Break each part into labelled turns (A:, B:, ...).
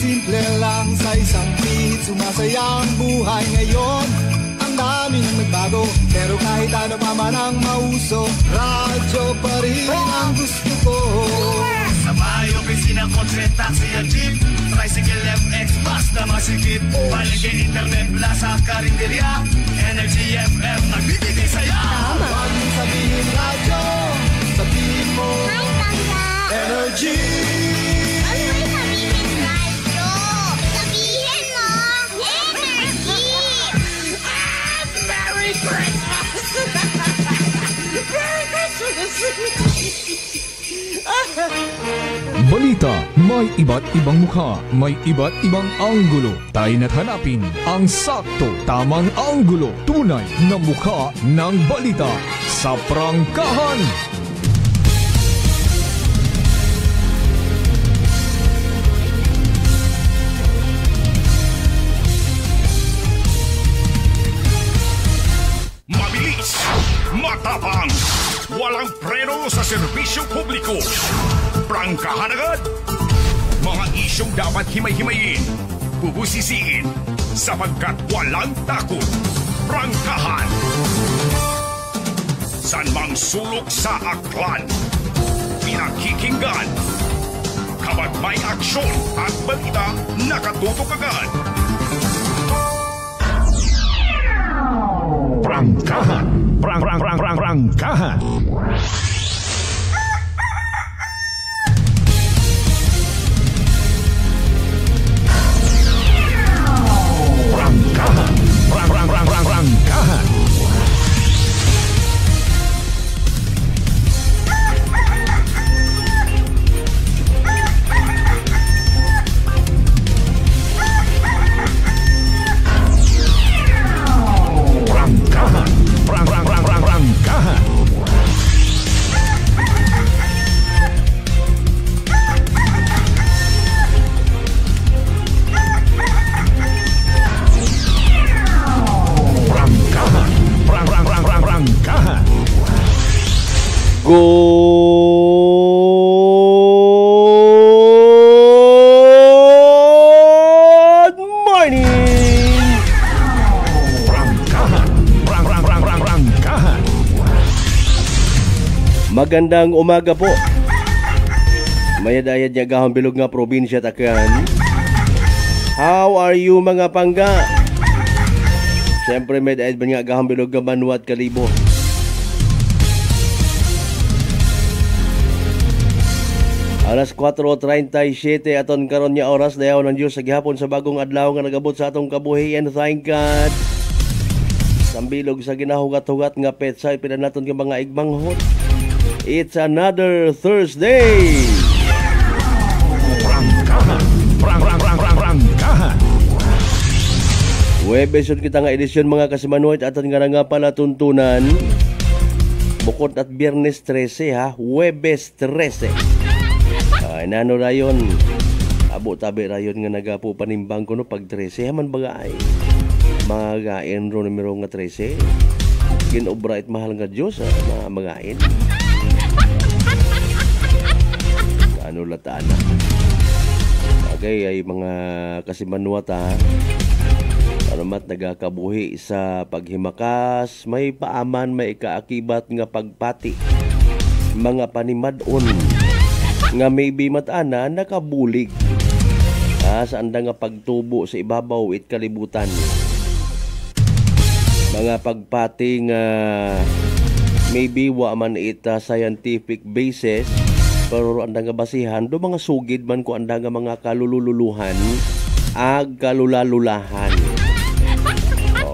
A: simple lang sa isang beat. Sumasaya ang buhay ngayon. Ang dami nang nagbago, pero kahit ano pa man ang mauso, radyo pa rin ang gusto ko.
B: Sa bayo, opisina, kotse, taxi at jeep, tricycle, FX, bus na masikip, palengke, internet, plaza, karinderya, Energy FM, nagbibigay saya.
A: Huwag mong sabihin radyo, sabihin mo Energy.
C: Huwag mong sabihin radyo, sabihin mo Energy.
B: Merry Christmas! Merry Christmas!
D: Balita, may iba't ibang mukha, may iba't ibang anggulo. Tayo na't hanapin ang sakto, tamang anggulo, tunay na mukha ng balita sa prangkahan.
B: Mabilis, matapang, walang preno sa serbisyo publiko. Prangkahan agad. Mga isyong dapat himay-himayin, bubusisiin, sapagkat walang takot. Prangkahan. San mang sulok sa aklan, pinakikinggan. Kapag may aksyon at balita, nakatutok agad. Prangkahan. Prangkahan. Prangkahan.
E: Good morning!
B: Prangkahan.
E: Magandang umaga po. Mayadayad niya gahong bilog nga probinsya takan. How are you mga pangga? Siyempre mayadayad ba nga gahong bilog nga Manuat Kalibo. Alas 4:37 aton karon nya oras dayaw ng Dios sa gihapon sa bagong adlaw nga nagabot sa atong kabuhi, and thank God. Sambilog sa ginahugat-hugat nga petsa pinanaton nga mga igmanghot. It's another Thursday.
B: Prangkahan.
E: Huwebes yun kita nga edisyon mga kasimanuit aton nga nga pala tuntunan. Bukod at Biyernes 13 ha, Huwebes 13. Nano rayon, abo tabi rayon nga nagapo panimbang ko no pag 13 haman baga ay magain ro numero nga 13 kinobra it mahal nga Diyos mga magain ano lataan na bagay ay mga kasimanuata paramat nagakabuhi sa paghimakas, may paaman, may kaakibat nga pagpati mga panimadon nga maybe matana nakabulig sa anda nga pagtubo sa ibabaw it kalibutan mga pagpati nga maybe wa man it scientific basis pero anda nga basihan do mga sugid man ko anda nga mga kalululuhan ag kalulalulahan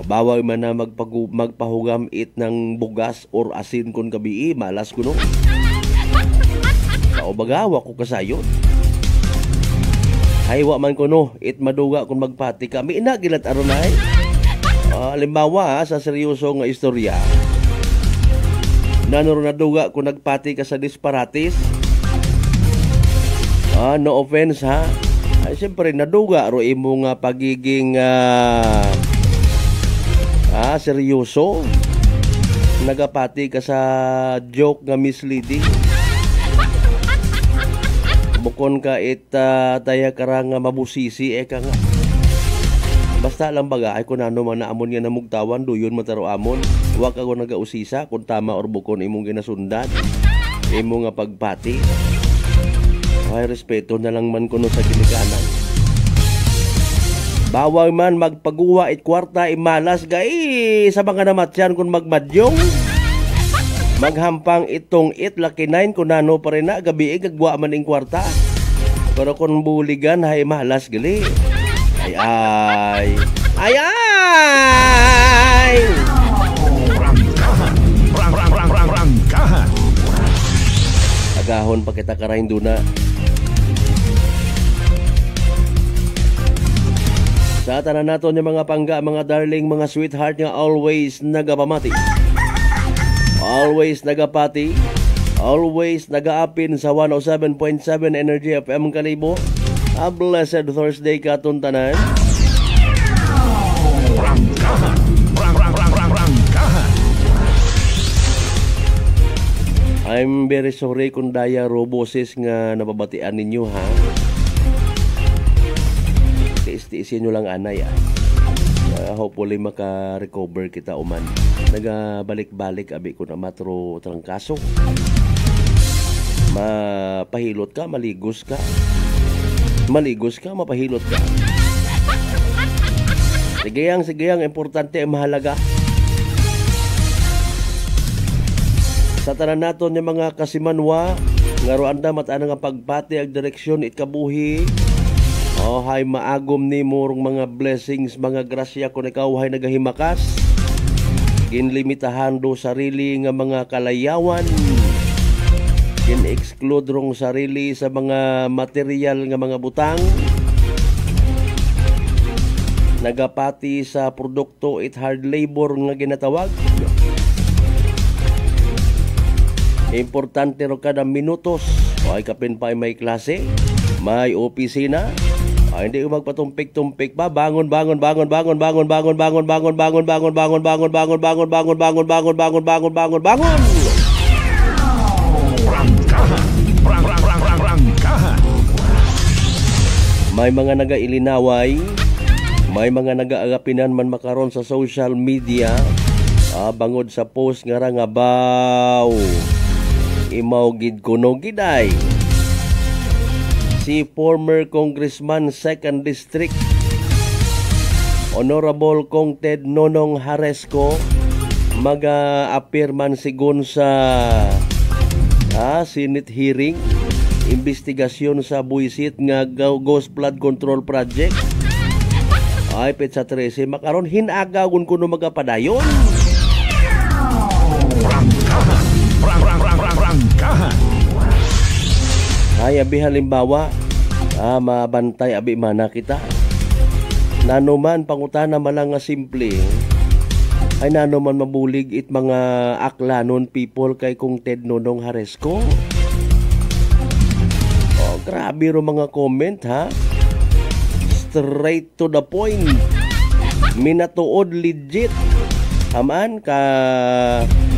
E: bawal man na magpahugam it ng bugas or asin kon gabi malas kuno o bagawa ko kasayon. Haywa man ko no, it maduga kung magpati kami. Inagilat aron ay. Halimbawa sa seryoso nga istorya. Nanoro naduga kung nagpati ka sa disparatis. No offense ha. Ay siyempre naduga ro imo nga pagiging seryoso. Nagapati ka sa joke nga misleading. bukon ka taya karang mabusisi ka nga. Basta lang baga ay kung ano man naamon nga namugtawan duyon mataro amon. Wa ka ko nagausisa kung tama or bukon imong ginasundan. Imo nga pagpati. Ay respeto na lang man kuno sa ginikanan. Bawal man magpaguwa it kwarta imalas gay sa mga namatyan kung magmadyong. Maghampang itong laki 9 kung nano pa rin na gabi gagwa man ing kwarta. Pero kung buligan hay malas gali. Ay.
D: Rangkahan.
E: Agahon pa kita karahin duna. Sa tanan naton yung mga pangga, mga darling, mga sweetheart nga always nagapamati. Always nagapati. Always nagaapin sa 107.7 Energy FM Kalibo. A blessed Thursday katon tanan.
D: Rangkahan.
E: I'm very sorry kung daya roboses nga napabatian ninyo ha. Tiis-tiisin nyo lang anay hopefully maka-recover kita uman. Nagabalik-balik abi ko na matro trangkaso. Mapahilot ka, maligos ka. Mapahilot ka. Sige, importante ang mahalaga. Sa tanan naton yung mga kasimanwa, ngaruanda mataan nga pagpati ag direksyon itkabuhi. Hay maagom ni murong mga blessings, mga grasya kung ikaw hay nagahimakas. Ginlimitahan do sarili nga mga kalayawan. Gin-exclude rong sarili sa mga material nga mga butang. Nagapati sa produkto it hard labor nga ginatawag. Importante ro kada minutos. Ay kapin pa may klase, may opisina. Ay hindi magpatumpik-tumpik pa. Bangon.
D: Rangkahan.
E: May mga nagailinaway, may mga nagaagapinan man makaron sa social media. Bangod sa post nga ra nga baw. Imaw gid kuno giday. Si former Congressman 2nd District Honorable Kong Ted Nonong Haresco mag-appear man sigon sa Senate hearing investigasyon sa buisit nga Ghost Flood Control Project. Ay petsa 13 makaron hinagagon kuno magapadayon.
D: Rangkahan.
E: Ay abi halimbawa mabantay abi mana kita. Nano man pangutana malang nga simple. Ay nano man mabulig it mga aklanon people kay Kong Ted Nonong Haresco. Grabe ro mga comment ha. Straight to the point. Minatuod legit. Aman ka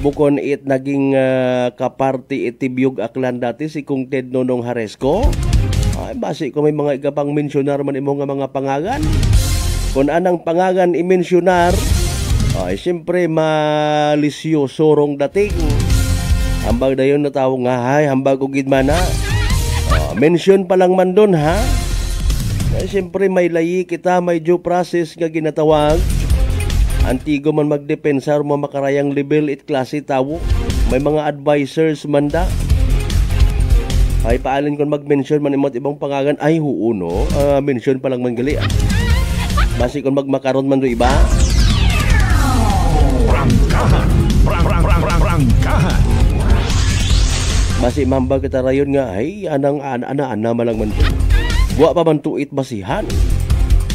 E: bukon it naging kaparty itibiyog aklan dati si Kong Ted Nonong Haresco. Ay basi ko may mga igapang mensyonar man imo nga mga pangagan. Kung anang pangagan i-mensyonar, ay siyempre malisyo sorong dating. Hambag dayon na tao nga hay hambag ugid man na. Mention pa lang man doon ha. Ay siyempre may layi kita, may due process nga ginatawag. Antigo man magdepensa mo makarayang level it klase tawo. May mga advisors man da. Ay paalin kon mag-mention man imot ibang pangagan ay huuno. Mention pa lang man gali. Basi kon magmakaron man do iba.
D: Rangkahan.
E: Basi mamba kita rayon nga ay ana malang man to. Wa pa man tuit basihan.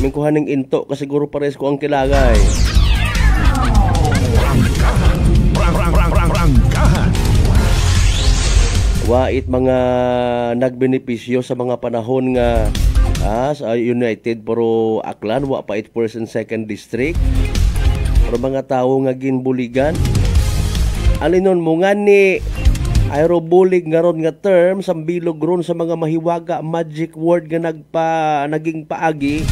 E: Mingkuhan ning into kasiguro pares ko ang kilagay.
D: Rangkahan.
E: Wait mga nagbenepisyo sa mga panahon nga sa United pero aklan wa pa 8% 2nd District. Pero mga tao nga ginbuligan. Alinon mo nga ni Aerobulig nga ron nga term sa bilog ron sa mga mahiwaga magic word nga naging paagi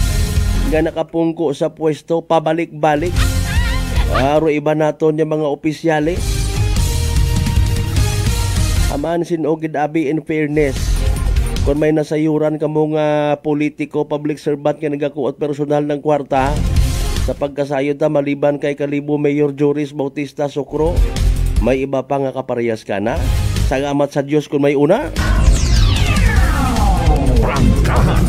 E: nga nakapungko sa pwesto pabalik-balik. Aro iba naton yung mga opisyale. Aman sinogid abi in fairness. Kung may nasayuran ka mga politiko, public servant nga nagakuot personal ng kwarta sa pagkasayod ta maliban kay Kalibo Mayor Joris Bautista Socro, may iba pa nga kaparehas ka na. Salamat sa Diyos kung may una.
D: Prangkahan.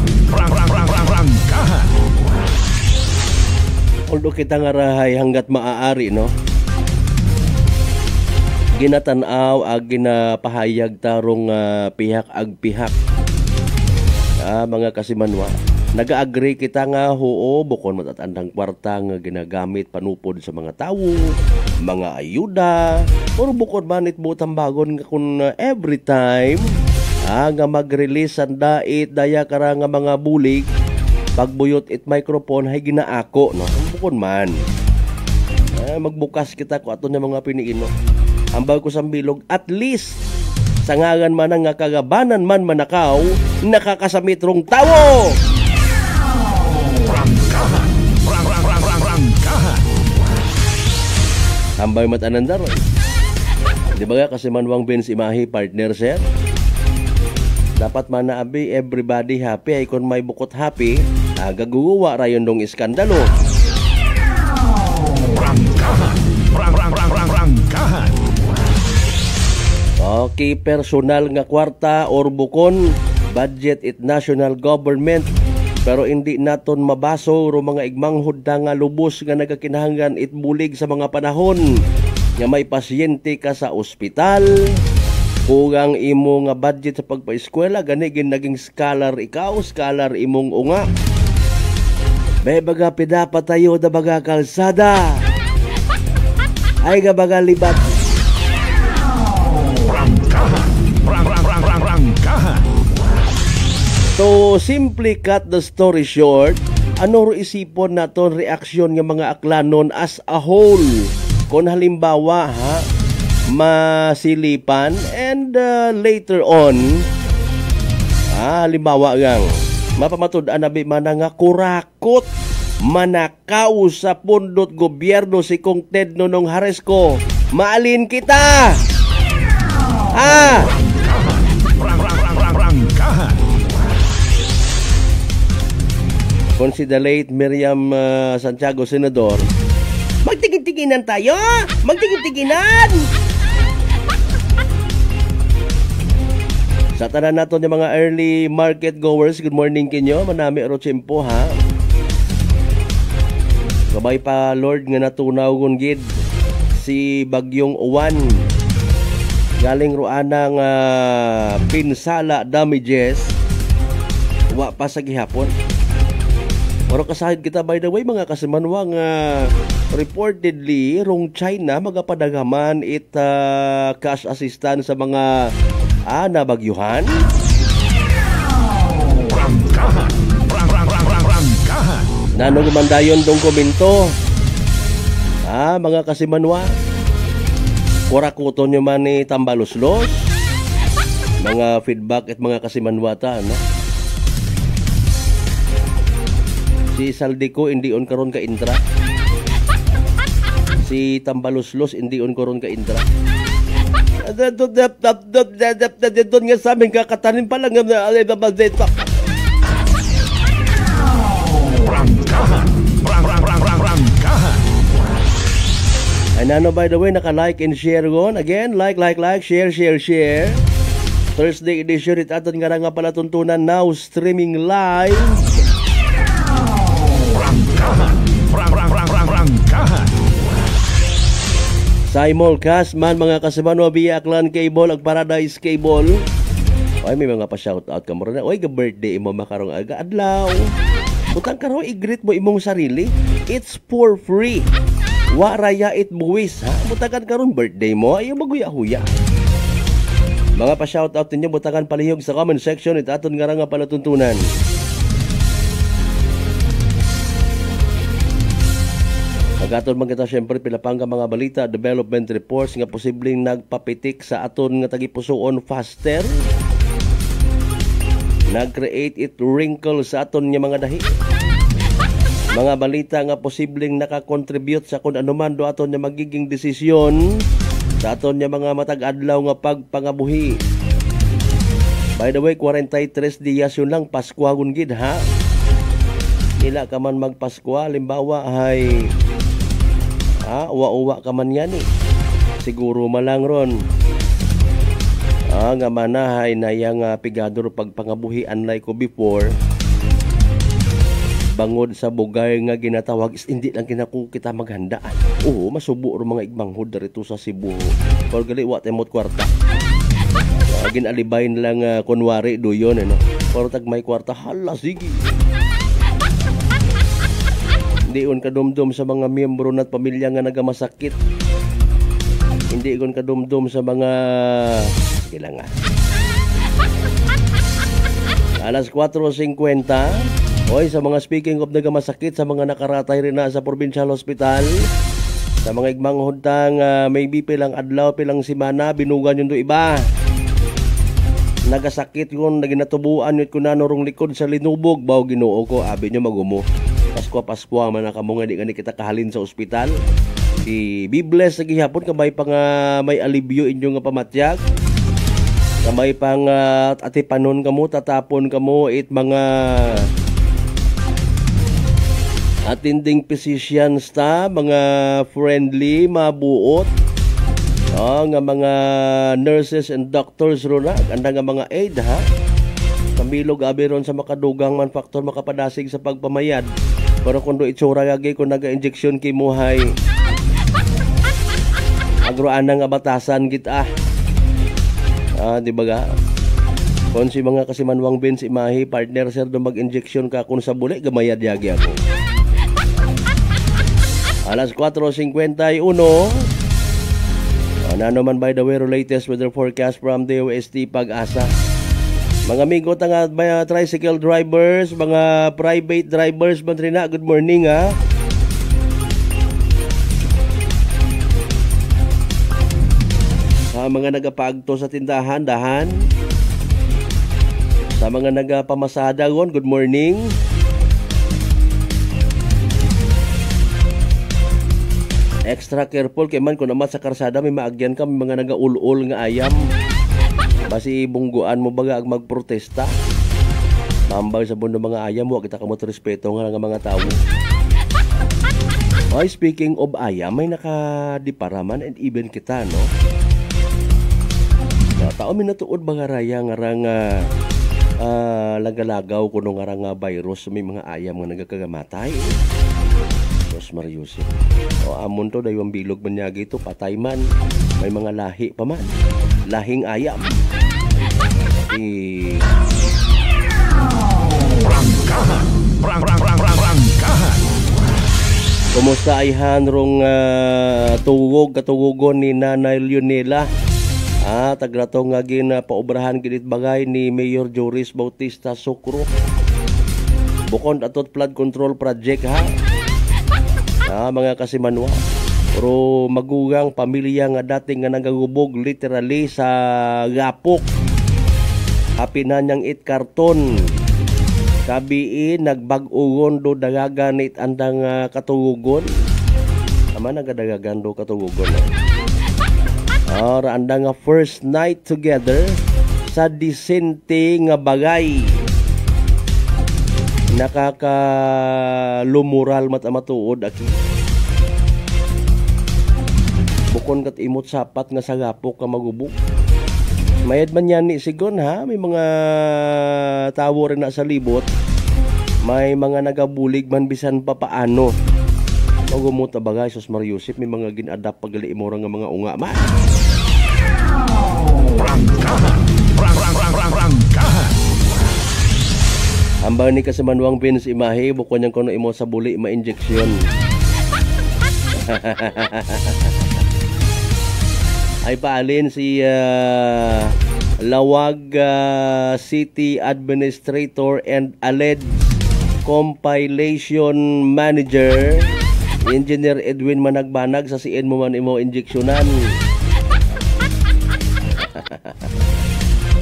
E: Although kita nga rahay hanggat maaari, no? Ginatanaw ag ginapahayag tarong pihak ag pihak. Mga kasimanwa. Nag-agree kita nga huo bukon matatandang kwarta nga ginagamit panupod sa mga tao, mga ayuda, or bukod manit butang bagon nga kung every time nga mag-release ang dait daya kara nga mga bulig pagbuyot it microphone hay ginaako, no? Bukod man magbukas kita ko ato ng mga piniino ambag ko sa bilog at least sa ngagan man nga kagabanan man manakaw nakakasamit rong tawo.
D: Prangkahan.
E: Ambay matanandar. Di ba nga kasi manwang Benz imahi partner sir? Dapat man na abi everybody happy ay kung may bukot happy gaguwa rayon dong iskandalo.
D: Prangkahan.
E: Okay, personal nga kwarta or bukon budget it national government pero hindi naton mabaso ro mga igmanghod nga lubos nga nagakinahanglan itbulig sa mga panahon nga may pasyente ka sa ospital. Kugang imo nga budget sa pagpaeskwela gani gin naging scholar ikaw, scholar imong unga. May baga pidapa tayo da baga kalsada. Ay ga baga libat.
D: Prangkahan.
E: To simply cut the story short, ano ro isipon naton reaksyon ng mga aklanon as a whole? Kung halimbawa masilipan and later on, halimbawa gang mapamatud-an na mana nga kurakot manakaw sa pundot gobyerno si Kong Ted Nonong Haresco. Maalin kita!
D: Prangkahan.
E: Considerate Miriam Santiago, Senador. Magtigin-tiginan tayo! Magtigin-tiginan! Sa tanan nato ng mga early market goers, good morning kinyo. Manami aro tiyempo ha. Kabay pa Lord nga natunaw gid si Bagyong Uwan. Galing ruanang pinsala damages. Wa pa sa gihapon. Pero kasahid kita by the way mga kasimanwang reportedly rong China magapadagaman it cash assistance sa mga nabagyuhan.
D: Prangkahan.
E: Nano gumandayon dong komento. Mga kasimanwa. Kurakuton nyo man ni Tambaluslos. Mga feedback at mga kasimanwata, no? Si Saldico hindi on karon ka intra. Si Tambaluslos hindi on karon ka intra. Doon nga sa amin kakatanin pa lang nga alibabazeta.
D: Prangkahan.
E: And ano by the way naka-like and share gon. Again, like, share. Thursday edition it aton nga pala tuntunan now streaming live.
D: Prangkahan.
E: Simulcast man mga kasimanwa via Aklan Cable ag Paradise Cable. Ay may mga pa-shoutout ka mo rin. Oy, ka-birthday mo makarong aga adlaw. Butang karo i-greet mo imong sarili. It's for free. Wa raya it buwis ha. Butakan karon birthday mo ayo maguya-huya. Mga pa-shoutout ninyo butakan palihog sa comment section it aton nga palatuntunan. Agatod man kita syempre pilapang ka mga balita, development reports nga posibleng nagpapitik sa aton nga tagipusoon faster. Nag-create it wrinkle sa aton nga mga dahi. Mga balita nga posibleng nakakontribute sa kung anuman do aton nga magiging desisyon sa aton nga mga matag-adlaw nga pagpangabuhi. By the way, 43 diyas yun lang Paskwa gid ha. Ila ka man magpaskwa, limbawa ay uwa-uwa ka man yan eh. Siguro malang ron. Nga manahay na yang pigador pagpangabuhi unlike ko before. Bangod sa bugay nga ginatawag is hindi lang kinako kita maghandaan. Oo, masubo ro mga igmanghod dito sa Cebu. Pero gali wa temot kwarta. Ginalibay lang kunwari do yun ano. Pero tag may kwarta, hala sige. Hindi on kadumdum sa mga miyembro na't pamilya nga nagamasakit. Hindi on kadumdum sa mga kailangan. Alas 4:50. Oy, sa mga speaking of nagamasakit, sa mga nakaratay rin na sa provincial hospital, sa mga igmang huntang maybe pilang adlaw, pilang simana, binugan yun do iba. Nagasakit yun, naginatubuan yun kunanurong likod sa linubog, baw ginoo ko, abi nyo magumo. Pasko man nakamunga di gani kita kahalin sa ospital. I-be-bless sa gihapon kamay pang may alibyo inyo nga pamatyag. Kamay pang atipanon kamo, tatapon kamo it mga attending physicians ta, mga friendly, mabuot. Nga mga nurses and doctors ro na, ganda nga mga aid ha. Kambilog abi ron sa makadugang man faktor makapadasig sa pagpamayad. Pero kung do itsura gagay kung naga-injection kay muhay. Agroan nga batasan kita. Di ba ga? Kung si mga kasimanwang Ben si Imahe, partner sir do mag-injection ka kung sa buli, gamayad yagi ako. Alas 4:51. Ano man by the way, latest weather forecast from the DOST Pag-asa. Mga amigo nga mga tricycle drivers, mga private drivers, Madrina, good morning ha. Sa mga nagapagto sa tindahan, dahan. Sa mga nagapamasada gon, good morning. Extra careful kay man kung naman sa karsada may maagyan ka, may mga nagaulol nga ayam. Basi bungguan mo baga ang magprotesta. Mambay sa bundo mga ayam, huwag kita kamot respeto nga ng mga tao. Ay, speaking of ayam, may nakadiparaman and even kita, no? Tao minatuod mga raya nga rang lagalagaw kuno nga rang virus, may mga ayam nga nagkagamatay. Diyos Mariusip. Amon to, daywang bilog man niya gito, patay man. May mga lahi pa man. Lahing ayam. Prangkahan. Kumusta ay hanrong katugugon ni Nanay Leonela? Tagrato nga paubrahan ginit bagay ni Mayor Joris Bautista Sucro. Bukod atot flood control project ha. Mga kasimanwa. Pero magugang pamilya nga dating nga nagagubog literally sa gapok. Hapinan niyang it karton. Kabiin nagbag-ugon do dagagan it andang katugugon. Ama nagadagagan do katugugon. Anda nga first night together sa disente nga bagay. Nakaka-lumural matuod aki. Bukon kat imot sapat nga sa gapok ka magubok. Mayad man yan ni sigon ha. May mga tawo rin na sa libot. May mga nagabulig man bisan pa paano. Magumuta bagay Sos Mariusip, may mga gin-adapt pagali imorang nga mga unga man. Prangkahan. Ambang ni kasimanwang Ben si Imahe, bukon niyang kuno imo sa buli ma-injeksyon. Ay paalin si Lawag City Administrator and alleged compilation manager Engineer Edwin managbanag sa CN mo man imo injeksyonan.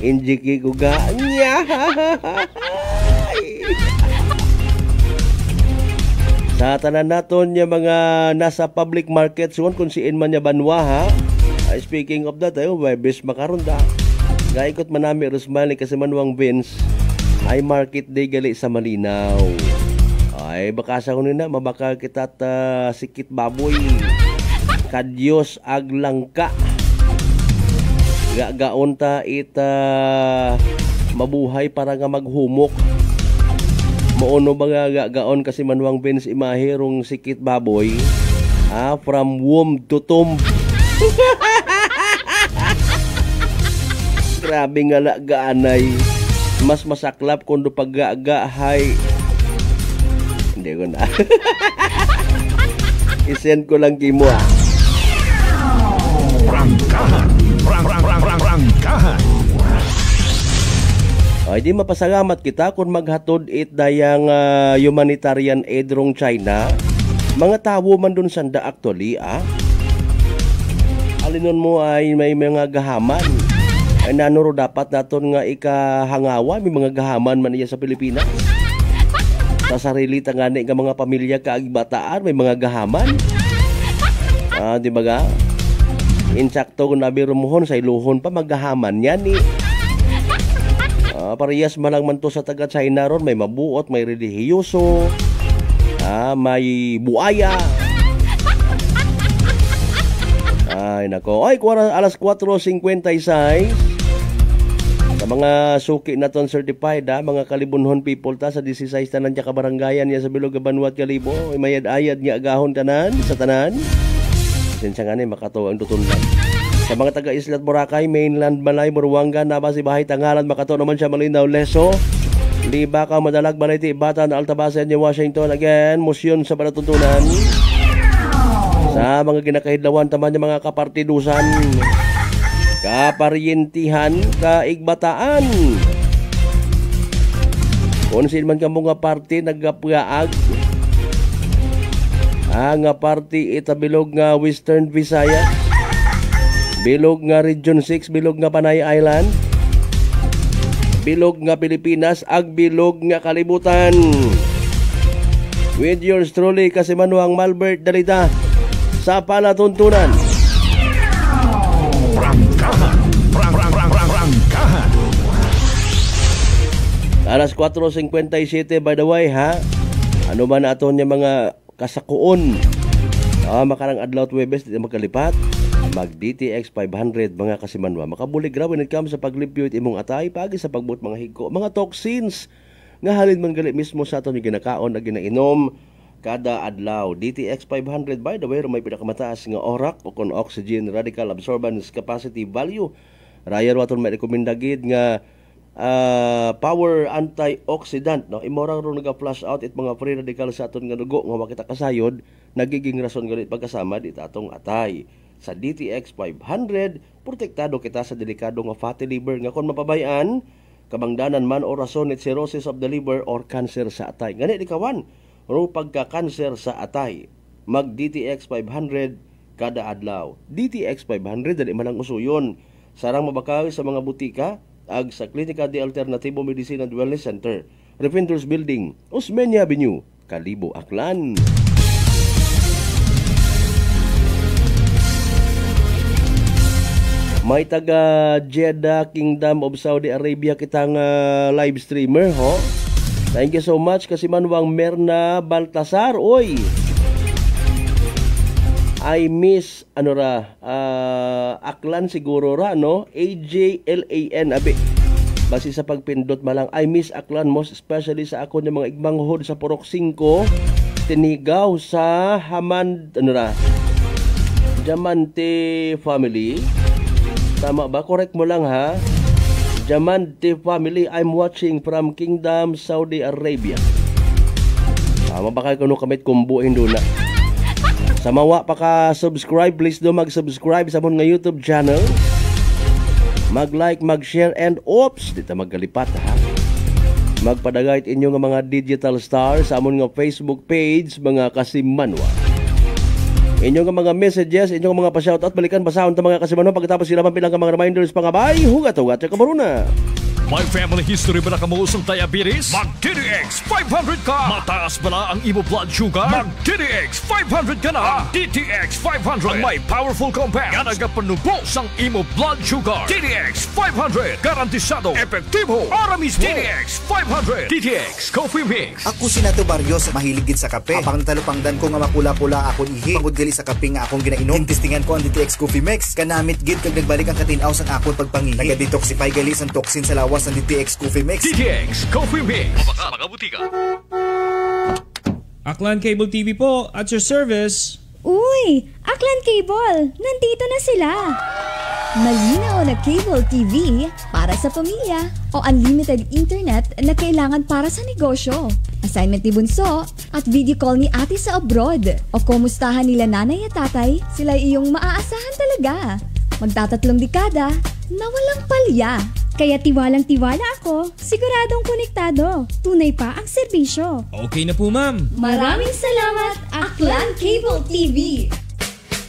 E: Injiki ko ga. Sa tanan naton yung mga nasa public market suon kung CN man niya banwa ha. Speaking of that, Webes makaronda. Gaikot manami Rosmali kasi manwang Vince ay market day gali sa Malinaw. Ay baka sa kunin na mabaka kita sikit baboy. Kadyos aglangka. Gagaon ta ita mabuhay para nga maghumok. Moono ba nga gagaon kasi manwang Vince imahirong sikit baboy. From womb to tomb. Grabe nga lagaanay. Mas masaklap kung do pag-gaagahay. Hindi ko na. Isend ko lang kimo
D: Prangkahan. Prangkahan.
E: Ay di mapasalamat kita kung maghatod it dayang humanitarian aid rong China. Mga tawo man dun sanda actually Alinon mo ay may mga gahaman. Ay nanuro dapat naton nga ikahangawa may mga gahaman man iya sa Pilipinas. Sa sarili tangani nga mga pamilya kaagbataan may mga gahaman. Di ba ga? Insakto kung nabiro mohon sa iluhon pa maggahaman yan parehas malang man to sa taga China ron. May mabuot, may relihiyoso, may buaya. Ay nako. Ay alas 4:56. Sa mga suki naton certified mga kalibunhon people ta sa 16 tanan niya kabarangayan niya sa Bilog Banwat Kalibo. May ayad niya agahon tanan sa tanan. Sensya nga ni makataw ang tutunlan. Sa mga taga Islat Boracay, Mainland, Malay, Buruanga, Nabasi, Bahay, Tangalan, makataw naman siya Malinaw, Leso, Libaca, Madalag, Balete, Batan, Altabasan, Washington, again, Musyon sa Palatuntunan. Sa mga ginakahidlawan taman ng mga kapartidusan, kaparyentihan, kaigbataan. Kung sino man ka mga party, naggapaag, nga party itabilog nga Western Visayas, bilog nga Region 6, bilog nga Panay Island, bilog nga Pilipinas, ag bilog nga kalibutan. With yours truly, Kasimanwang Malbert Dalita sa Palatuntunan.
D: Prangkahan. Prangkahan.
E: Alas 4:57 by the way ano man aton yung mga kasakuon. Makarang adlaw Webes di magkalipat. Mag DTX 500 mga Kasimanwa. Makabulig ra when it comes sa paglipyo it imong atay pagi sa pagbut mga higko. Mga toxins nga halin man gali mismo sa aton yung ginakaon na ginainom kada adlaw. DTX 500 by the way may pinakamataas nga orak o kon oxygen radical absorbance capacity value. Rayar waton may rekomendagid nga power antioxidant imorang ro naga-flush out it mga free radical sa aton nga dugo nga makita kasayod nagiging rason galit pagkasama dit atong atay. Sa DTX 500 protektado kita sa delikado nga fatty liver nga kon mapabayan kabangdanan man o rason it cirrhosis of the liver or cancer sa atay. Ngani di kawan ro pagka-cancer sa atay. Mag DTX 500 kada adlaw. DTX 500 dali man ang usuyon sarang mabakaw sa mga butika ag sa Klinika de Alternativo Medicine and Wellness Center, Reventers Building, Osmeña Avenue, Kalibo, Aklan. May taga Jeddah, Kingdom of Saudi Arabia kitang live streamer Thank you so much Kasimanwang Merna Baltasar. Oy, I miss Aklan siguro ra AJLAN abi base sa pagpindot malang I miss Aklan most especially sa ako ng mga igmanghod sa Purok 5 tinigaw sa Diamante family. Tama ba? Correct mo lang Diamante family, I'm watching from Kingdom Saudi Arabia. Tama ba kayo kuno kamit kumbuhin doon na sa mawa pa ka subscribe, please do mag-subscribe sa amon nga YouTube channel. Mag-like, mag-share, and dito magkalipat Magpadagayt inyo nga mga digital star sa amon nga Facebook page, mga Kasimanwa. Inyong mga messages, inyong mga pa-shoutout, balikan basahon ta mga kasimano pagkatapos sila pilang ka mga reminders pangabay, hugat-hugat sa kamaruna.
D: May family history ba na kamuusong diabetes? Mag-DTX 500 ka! Mataas ba na ang imo blood sugar? Mag-DTX 500 ka na! DTX 500 ang may powerful compounds nga nagapanubos ang imo blood sugar. DTX 500 garantisado, epektibo, para mismo. DTX 500 DTX Coffee Mix.
F: Ako si Nato Barrios, mahilig gid sa kape. Apang natalupangdan ko nga mapula-pula akong ihi. Pagod gali sa kape nga akong ginainom. Tintistingan ko ang DTX Coffee Mix. Kanamit gid kag nagbalik ang katinaw sang akong pagpangihi. Naga-detoxify gali sang toxin sa lawas ng DTX Coffee Mix.
D: DTX Coffee Mix. Mabaka mga butika.
G: Aklan Cable TV po, at your service.
H: Uy! Aklan Cable! Nandito na sila! Malinaw na cable TV para sa pamilya o unlimited internet na kailangan para sa negosyo. Assignment ni Bunso at video call ni ate sa abroad. O kumustahan nila nanay at tatay, sila iyong maaasahan talaga. Magtatatlong dekada na walang palya. Kaya tiwalang-tiwala ako, siguradong konektado. Tunay pa ang serbisyo.
G: Okay na po, ma'am.
H: Maraming salamat, Aklan Cable TV!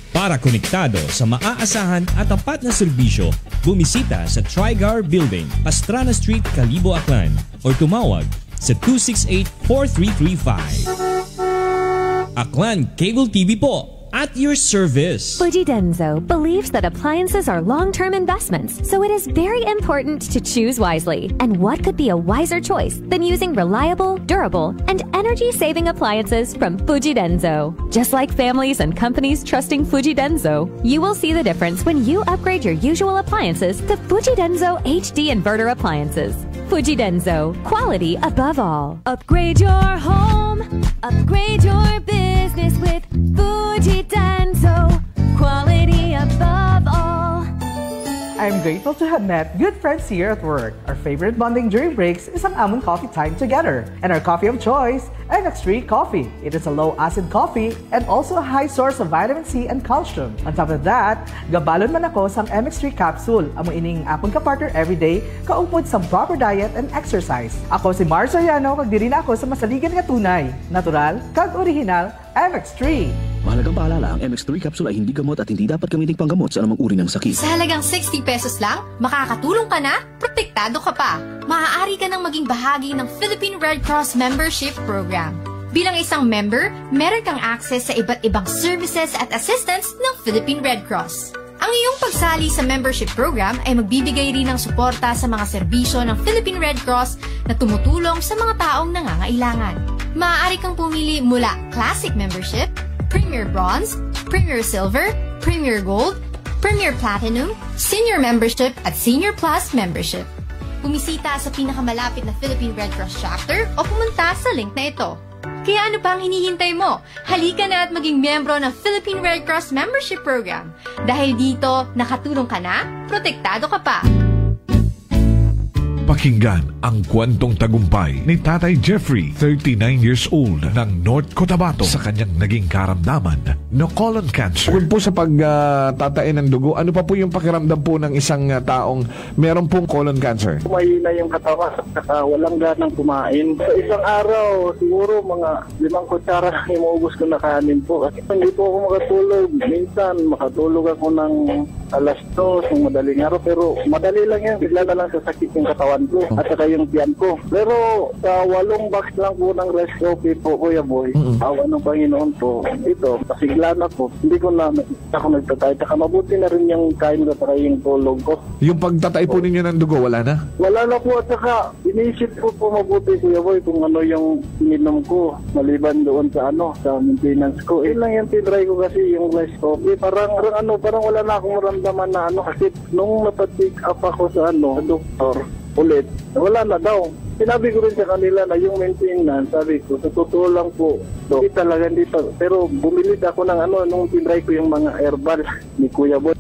G: Para konektado sa maaasahan at tapat na serbisyo, bumisita sa Trigar Building, Pastrana Street, Calibo, Aklan or tumawag sa 268-4335. Aklan Cable TV po, at your service.
I: Fuji Denso believes that appliances are long-term investments, so it is very important to choose wisely. And what could be a wiser choice than using reliable, durable, and energy-saving appliances from Fuji Denso? Just like families and companies trusting Fuji Denso, you will see the difference when you upgrade your usual appliances to Fuji Denso HD inverter appliances. Fuji Denso, quality above all. Upgrade your home, upgrade your business with Fuji Denso, quality above all.
J: I'm grateful to have met good friends here at work. Our favorite bonding during breaks is ang amon coffee time together. And our coffee of choice, MX3 Coffee. It is a low-acid coffee and also a high source of vitamin C and calcium. On top of that, gabalon man ako sang MX3 capsule. Amo ining apong ka-partner everyday, kaupod sa proper diet and exercise. Ako si Mar Soriano, kag diri na ako sa masaligan nga tunay, natural, kag original, MX3.
K: Mahalagang paalala, ang MX3 capsule ay hindi gamot at hindi dapat gamitin panggamot sa anumang uri ng sakit.
L: Sa halagang 60 pesos lang, makakatulong ka na, protektado ka pa. Maaari ka nang maging bahagi ng Philippine Red Cross Membership Program. Bilang isang member, meron kang access sa iba't ibang services at assistance ng Philippine Red Cross. Ang iyong pagsali sa membership program ay magbibigay rin ng suporta sa mga serbisyo ng Philippine Red Cross na tumutulong sa mga taong nangangailangan. Maaari kang pumili mula Classic Membership, Premier Bronze, Premier Silver, Premier Gold, Premier Platinum, Senior Membership at Senior Plus Membership. Bumisita sa pinakamalapit na Philippine Red Cross chapter o pumunta sa link na ito. Kaya ano pang hinihintay mo? Halika na at maging miyembro ng Philippine Red Cross Membership Program. Dahil dito, nakatulong ka na, protektado ka pa.
M: Pakinggan ang kwentong tagumpay ni Tatay Jeffrey, 39 years old, ng North Cotabato sa kanyang naging karamdaman na colon cancer.
N: Bukod po sa pagtatain ng dugo, ano pa po yung pakiramdam po ng isang taong meron pong colon cancer?
O: Mahina yung katawan at walang ganang kumain. Sa isang araw, siguro mga 5 kutsara na imuubos ko na kanin po. Kasi hindi po ako makatulog. Minsan, makatulog ako ng alas 2 ng madaling araw. Pero madali lang yan. Bigla na lang sasakit yung katawan ko at saka yung tiyan ko. Pero sa 8 box lang po ng rice coffee po, Kuya Boy, awa ng Panginoon po, ito, pasiglan ako. Hindi ko na ako nagtatay. Saka mabuti na rin yung kain ko at yung tulog ko.
N: Yung pagtatay po ninyo ng dugo, wala na?
O: Wala na po at saka inisip ko po mabuti, Kuya Boy, kung ano yung ininom ko maliban doon sa sa maintenance ko. Yun lang yung tinry ko kasi yung rice coffee. Parang wala na akong maramdaman na kasi nung napatik up ako sa doktor, ulit, wala na daw. Sinabi ko rin sa kanila na yung maintenance, sabi ko, sa totoo lang po, hindi talaga dito. Pero bumili ako ng nung tinry ko yung mga herbal ni Kuya Boy.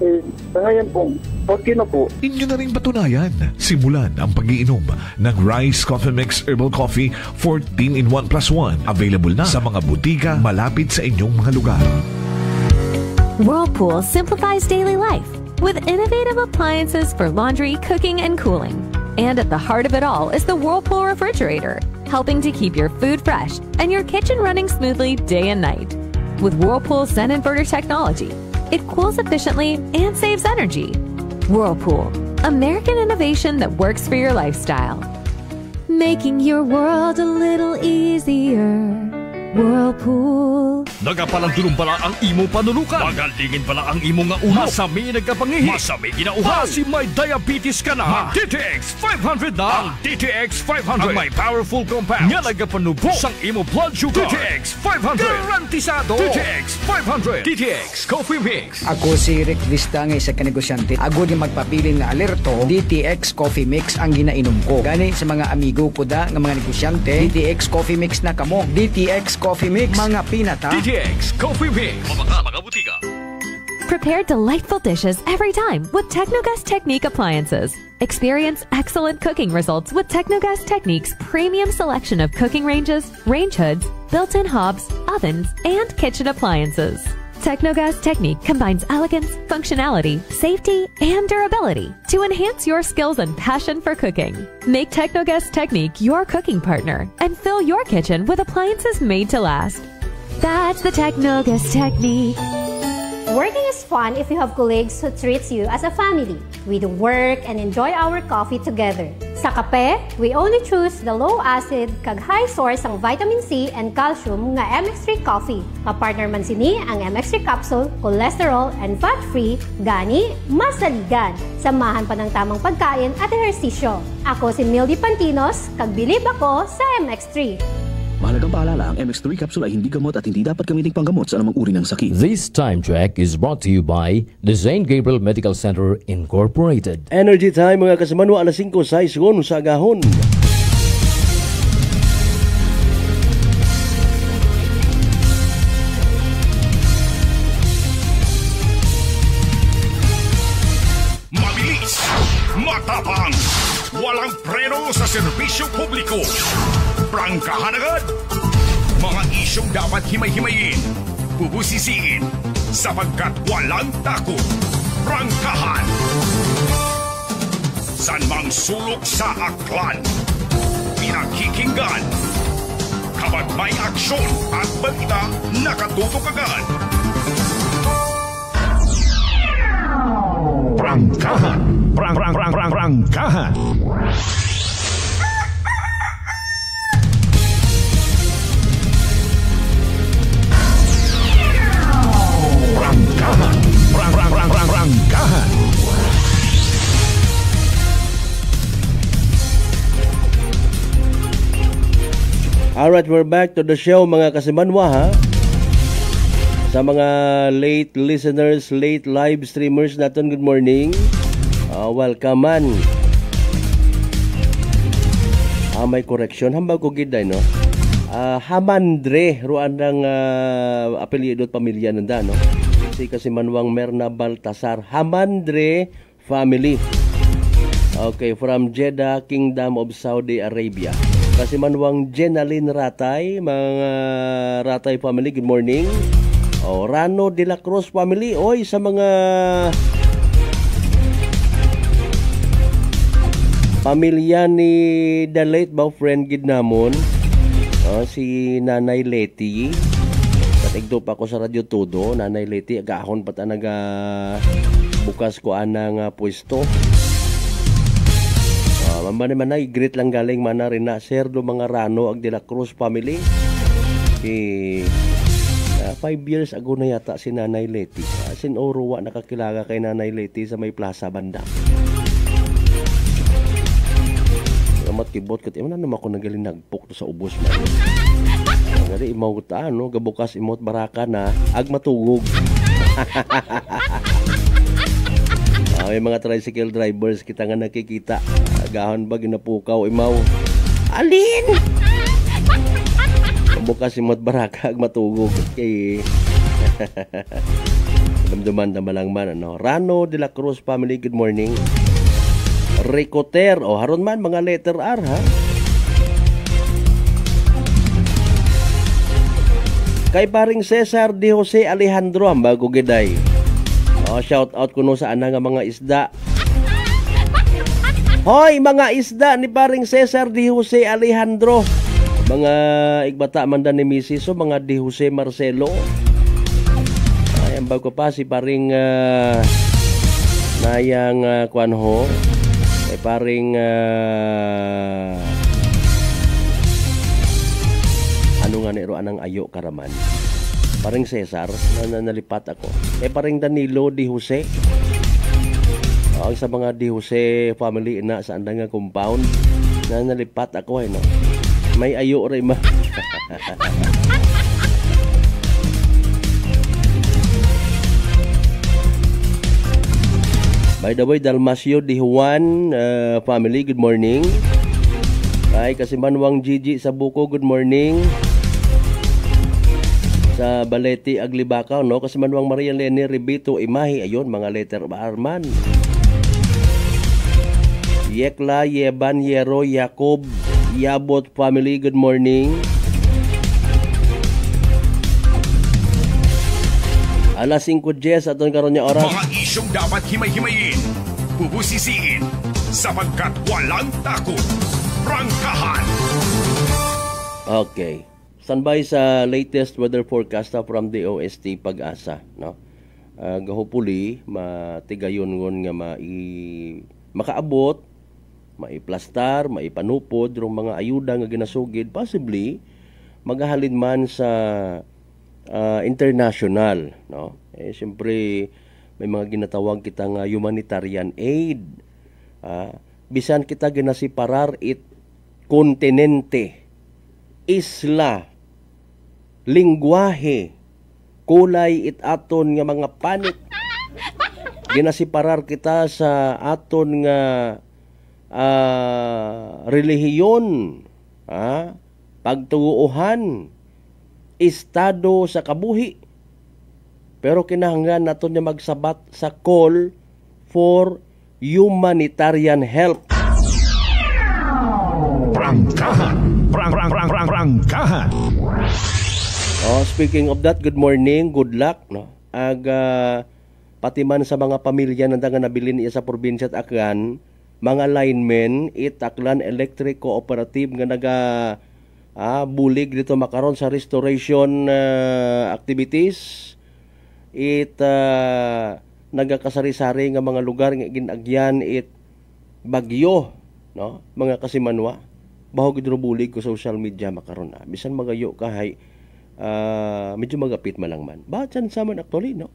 O: Sa ngayon po, okay na po.
M: Inyo na rin patunayan. Simulan ang pag-iinom ng Rice Coffee Mix Herbal Coffee 14-in-1+1. Available na sa mga butika malapit sa inyong mga lugar.
I: Whirlpool simplifies daily life with innovative appliances for laundry, cooking, and cooling. And at the heart of it all is the Whirlpool refrigerator, helping to keep your food fresh and your kitchen running smoothly day and night. With Whirlpool Zen Inverter technology, it cools efficiently and saves energy. Whirlpool, American innovation that works for your lifestyle. Making your world a little easier. Whirlpool.
P: Nagapalandulong pala ang imo panunukan. Magalingin pala ang imo nga ulo. Masami nagkapangihi. Masami ginauhan. Si may diabetes ka na. DTX 500 na. Ang DTX 500. Ang may powerful compounds. Nga nagapanubok sang imo blood sugar. DTX 500. Garantisado. DTX 500. DTX Coffee Mix.
Q: Ako si Rick Vista nga isa ka negosyante. Agod nga magpapili nga alerto, DTX Coffee Mix ang ginainom ko. Gani sa mga amigo ko da nga mga negosyante, DTX Coffee Mix na kamo. DTX Coffee Mix, mga pinata.
P: DTX Coffee Mix. Mga butika.
I: Prepare delightful dishes every time with Technogas Technique appliances. Experience excellent cooking results with Technogas Technique's premium selection of cooking ranges, range hoods, built-in hobs, ovens, and kitchen appliances. Technogas Technique combines elegance, functionality, safety, and durability to enhance your skills and passion for cooking. Make Technogas Technique your cooking partner and fill your kitchen with appliances made to last. That's the Technogas Technique.
R: Working is fun if you have colleagues who treats you as a family. We do work and enjoy our coffee together. Sa kape, we only choose the low-acid kag high source ang vitamin C and calcium nga MX3 coffee. Kapartner man sini ang MX3 capsule, cholesterol and fat-free, gani masaligan. Samahan pa ng tamang pagkain at ehersisyo. Ako si Mildy Pantinos, kag bilib ako sa MX3.
K: Mahalagang paalala, ang MX3 capsule ay hindi gamot at hindi dapat gamitin panggamot sa anumang uri ng sakit.
S: This time check is brought to you by the St. Gabriel Medical Center Incorporated.
E: Energy time mga kasamano, alas 5 sa isgon sa agahon.
B: Mabilis, matapang, walang preno sa serbisyo publiko. Prangkahan agad! Mga isyong dapat himay-himayin, bubusisiin, sapagkat walang takot. Prangkahan! San mang sulok sa aklan, pinakikinggan. Kapag may aksyon at balita, nakatutok agad.
M: Prangkahan! Prangkahan! Prangkahan.
E: Alright, we're back to the show mga kasimanwa ha. Sa mga late listeners, late live streamers natin, good morning. Welcome man. May correction. Hambag ko giday no? Hamandre, ruan ng apelyido at pamilya nanda no? Si Kasimanwang Merna Baltasar, Hamandre family. Okay, from Jeddah, Kingdom of Saudi Arabia. Kasimanwang Jenaline Ratay, mga Ratay family, good morning. Rano de la Cruz family, oy sa mga pamilya ni the late bow friend gid namon, si Nanay Leti. Katigdo pa ko sa Radyo Todo, Nanay Leti, agahon pa ta naga bukas ko anang pwesto. Mamani manay, greet lang galing mana rin na Sir do mga Rano ag de la Cruz family. 5 years ago na yata si Nanay Leti. Sinorowa nakakilaga kay Nanay Leti sa may plaza banda. Amat kibot kat imo na naman ako nagaling nagpok to sa ubos man. Ngari imaw ta no, gabukas imot baraka na ag matugog. May mga tricycle drivers kita nga nakikita. Agahon ba ginapukaw imaw. Alin? Bukas imot baraka ag matugog. Okay. Damdaman na malangman ano. Rano de la Cruz family, good morning. Ricoter, haron man mga letter R ha. Kay paring Cesar de Jose Alejandro bago giday. Shout out kuno sa ana nga mga isda. Hoy mga isda ni paring Cesar de Jose Alejandro. Mga igbata man dan ni Mrs. So mga de Jose Marcelo. Tambaw ko pa si paring nayang kuanho ay paring ano nga niro anang ayo karaman. Paring Cesar na nalipat ako. Paring Danilo Di Jose. Ang sa mga Di Jose family na sa andang nga compound na nalipat ako no. May ayo ray ma. By the way, Dalmasio Di Juan family, good morning. Kay Kasimanwang Gigi sa Buko, good morning. Sa Baleti Aglibakaw, no? Kasimanwang Maria Lene Ribito Imahi, ayun, mga letter Arman. Yekla, Yeban, Yero, Yakob, Yabot family, good morning. Alas 5:10 aton karon nga oras.
P: Mga isyong dapat himay-himayin, bubusisiin, sapagkat walang takot. Prangkahan!
E: Okay. Standby sa latest weather forecast from the OST Pag-asa, no? Hopefully matigayon ngon nga makaabot, maiplastar, maipanupod rong mga ayuda nga ginasugid, possibly magahalin man sa international, no? Siyempre may mga ginatawag kita nga humanitarian aid. Bisan kita ginasiparar it kontinente, isla, lingwahe, kulay it aton nga mga panik. Ginasiparar kita sa aton nga relihiyon, pagtuuhan, estado sa kabuhi. Pero kinahanglan naton niya magsabat sa call for humanitarian help.
P: Prangkahan! Prangkahan!
E: Speaking of that, good morning, good luck, no? Pati man sa mga pamilya na nabilin iya sa probinsya at Aklan, mga linemen, Aklan Electric Cooperative nga bulig dito makaron sa restoration activities. Nagakasari-sari nga mga lugar nga ginagyan bagyo, no? Mga Kasimanwa. Bahog gid bulig ko social media makaron bisan magayo kahay medyo magapit man lang man. Bacan sa man actually, no?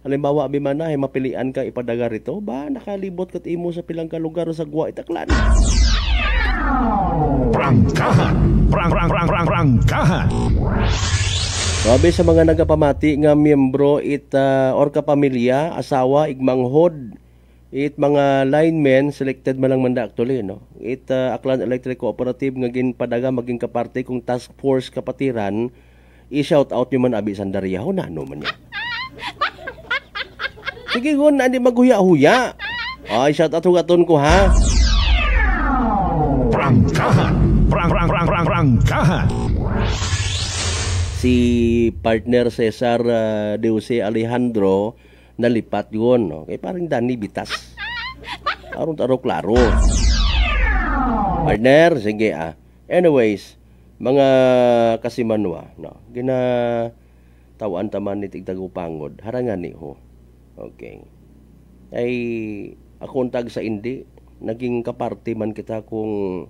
E: Halimbawa biman na mapilian ka ipadaga rito, nakalibot kat imo sa pilang ka lugar sa Gwa Aklan.
P: Prangkahan! Prangkahan!
E: Sabi sa mga nagapamati nga miyembro or kapamilya, asawa, igmanghod, mga linemen, selected man lang manda actually, no? Aklan Electric Cooperative nga ginpadaga maging kaparte kung task force kapatiran, i-shout out nyo man abi Sandaria, ano man yan. Sige gun, hindi maghuya-huya. I-shout out hugaton ko ha.
P: Prangkahan! Prangkahan!
E: Si partner Cesar De Jose Alejandro nalipat yun, no? Kaya parang Dani Bitas. Arong-taro klaro. Partner, sige Anyways, mga Kasimanwa, no? Ginatawaan taman ni Tigtagupangod. Harangan ni ho. Okay. Ay ako untag sa indi, naging kaparte man kita kung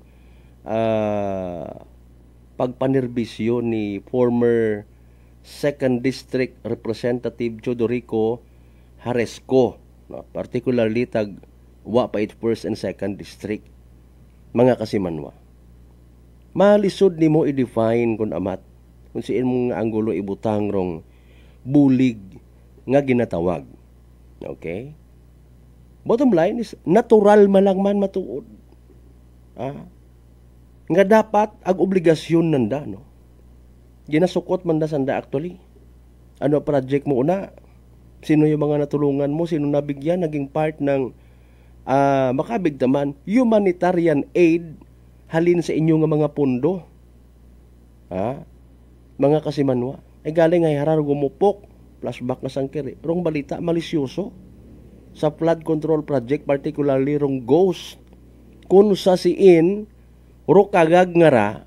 E: pagpanerbisyo ni former 2nd District Representative Chodorico Haresco, no? Particularly tag Wapait 1st and 2nd District. Mga Kasimanwa, malisod ni mo i-define kung amat kung siin mong anggulo ibutang rong bulig nga ginatawag. Okay? Bottom line is natural malang man matuod. Nga dapat ag obligasyon nanda, no? Ginasukot man da sanda actually. Ano project mo una? Sino yung mga natulungan mo? Sino nabigyan? Naging part ng makabigtaman humanitarian aid halin sa inyo nga mga pundo. Mga Kasimanwa. Ay galing ay harar gumupok. Flashback na sangkiri. Rong balita malisyoso sa flood control project, particularly rong ghost. Kung sa siin ro kagag nga ra,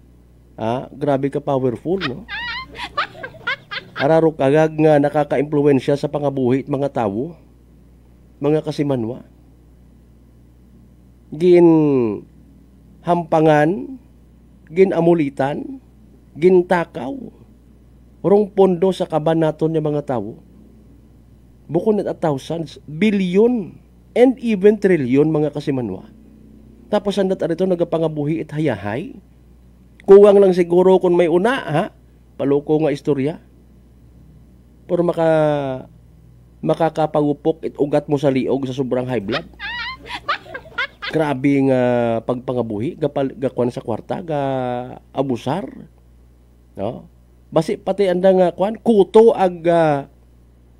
E: grabe ka powerful, no? Araro kagag nga nakaka-impluwensya sa pangabuhi at mga tao, mga kasimanwa. Gin hampangan, gin amulitan, gin takaw, urong pondo sa kaban naton ng mga tao. Bukod at thousands, billion, and even trillion mga kasimanwa. Tapos andat arito nagapangabuhi at hayahay. Kuwang lang siguro kung may una, ha? Paloko nga istorya. Pero makakapagupok at ugat mo sa liog sa sobrang high blood. Grabe nga pagpangabuhi, gakuan sa kwarta, ga abusar. No? Basi pati anda nga kuan, kuto ag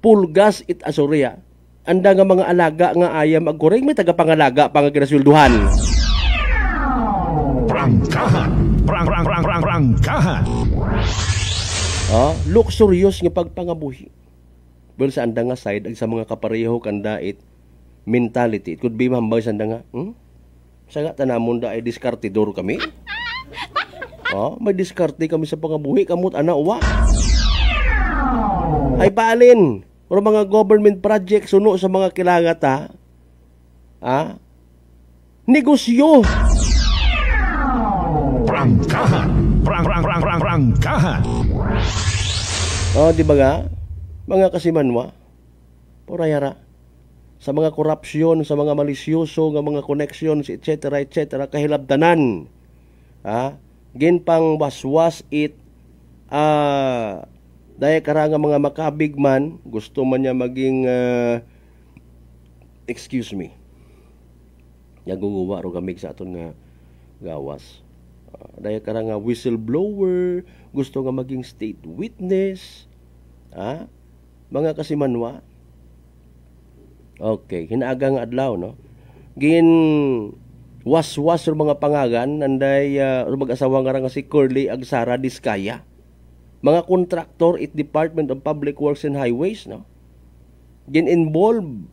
E: pulgas it asurya. Anda nga mga alaga nga ayam ag goreng, may tagapangalaga pa nga kinasulduhan.
M: Prangkahan! Prangkahan!
E: Luxurious nga pagpangabuhi. Well, sa anda nga side, ag sa mga kapareho kanda it mentality. It could be mahambay sa anda nga, sa nga tanamon da ay diskartidor kami. May diskarte kami sa pangabuhi, kamot ana uwa. Ay paalin, o mga government project suno sa mga kilangata, negosyo.
M: Prangkahan! Prangkahan!
E: Di ba nga? Mga kasimanwa, porayara, sa mga korupsyon, sa mga malisyoso, nga mga connections, etc., kahilabdanan. Ginpang waswas it, dahil karanga mga makabigman, gusto man niya maging, excuse me, naguguwa ro gamig sa aton nga gawas. Dahil karanga whistleblower, gusto nga maging state witness, mga kasimanwa. Okay, hinaaga nga adlaw, no? Gin waswas ro mga pangagan, anday mag-asawa nga si Curly ag Sara Diskaya. Mga kontraktor it Department of Public Works and Highways, no? Gin involve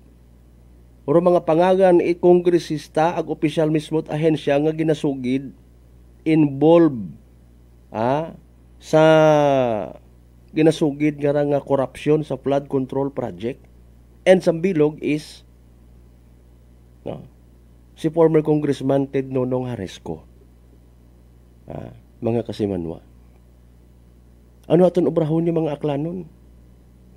E: ro mga pangagan it kongresista ag opisyal mismo at ahensya nga ginasugid involved sa ginasugid nga korupsyon sa flood control project. And sa bilog is si former Congressman Ted Nonong Haresco. Mga kasimanwa. Ano aton obrahon yung mga aklanon?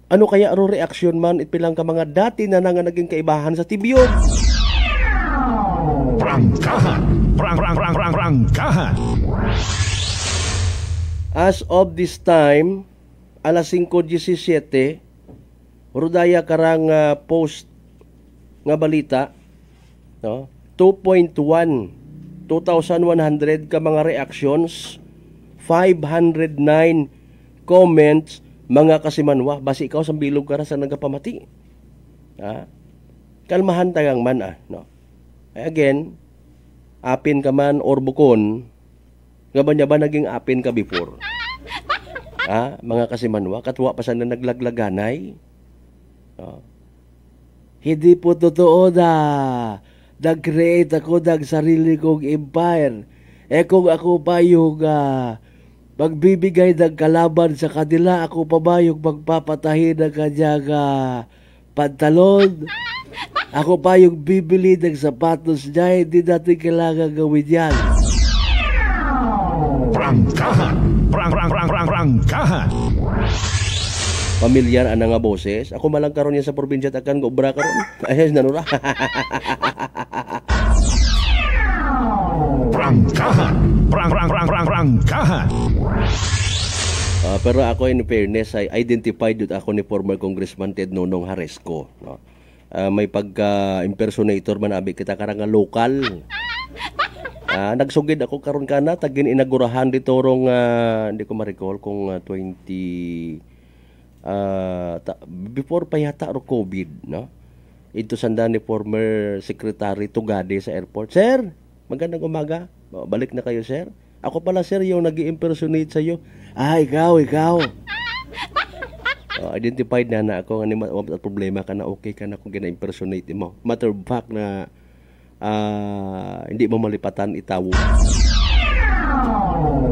E: Ano kaya aro reaksyon man itpilang ka mga dati na nga naging kaibahan sa tibiyog?
M: Prangkahan! Prangkahan!
E: As of this time, alas 5:17, Rodaya karang post nga balita, no? 2.1 2,100 ka mga reactions, 509 comments, mga kasimanwa. Basi ikaw sa bilog ka na sa nagapamati. Kalmahan tagang man, no? Again, apin ka man or bukon, nga ba niya ba naging apin ka before? Mga kasimanwa, katwa pa sa na naglaglaganay. Hindi po totoo na nag-create ako ng sarili kong empire. Kung ako pa yung magbibigay ng kalaban sa kanila, ako pa ba yung magpapatahin ng kanyang pantalon? Ako pa yung bibili ng sapatos niya, hindi natin kailangan gawin yan.
M: Prangkahan! Prangkahan!
E: Pamilyar ana nga boses. Ako malang karon niya sa probinsya takan gobra karon. Ayos nanura.
M: Prangkahan! Prangkahan!
E: Pero ako in fairness ay identified yun ako ni former Congressman Ted Nonong Haresco, no? May pagka-impersonator man abi kita karang lokal. Nagsugid ako karon kana tagin inagurahan dito rong hindi ko ma-recall kung 20 before pa yata ro COVID, no? Ito sanda ni former Secretary Tugade sa airport. Sir, magandang umaga. Balik na kayo, sir. Ako pala, sir, yung nag-i-impersonate sa iyo. Ikaw. Identified na ako nga problema ka na okay ka na kung gina-impersonate mo. Matter of fact na hindi mo malipatan itawo.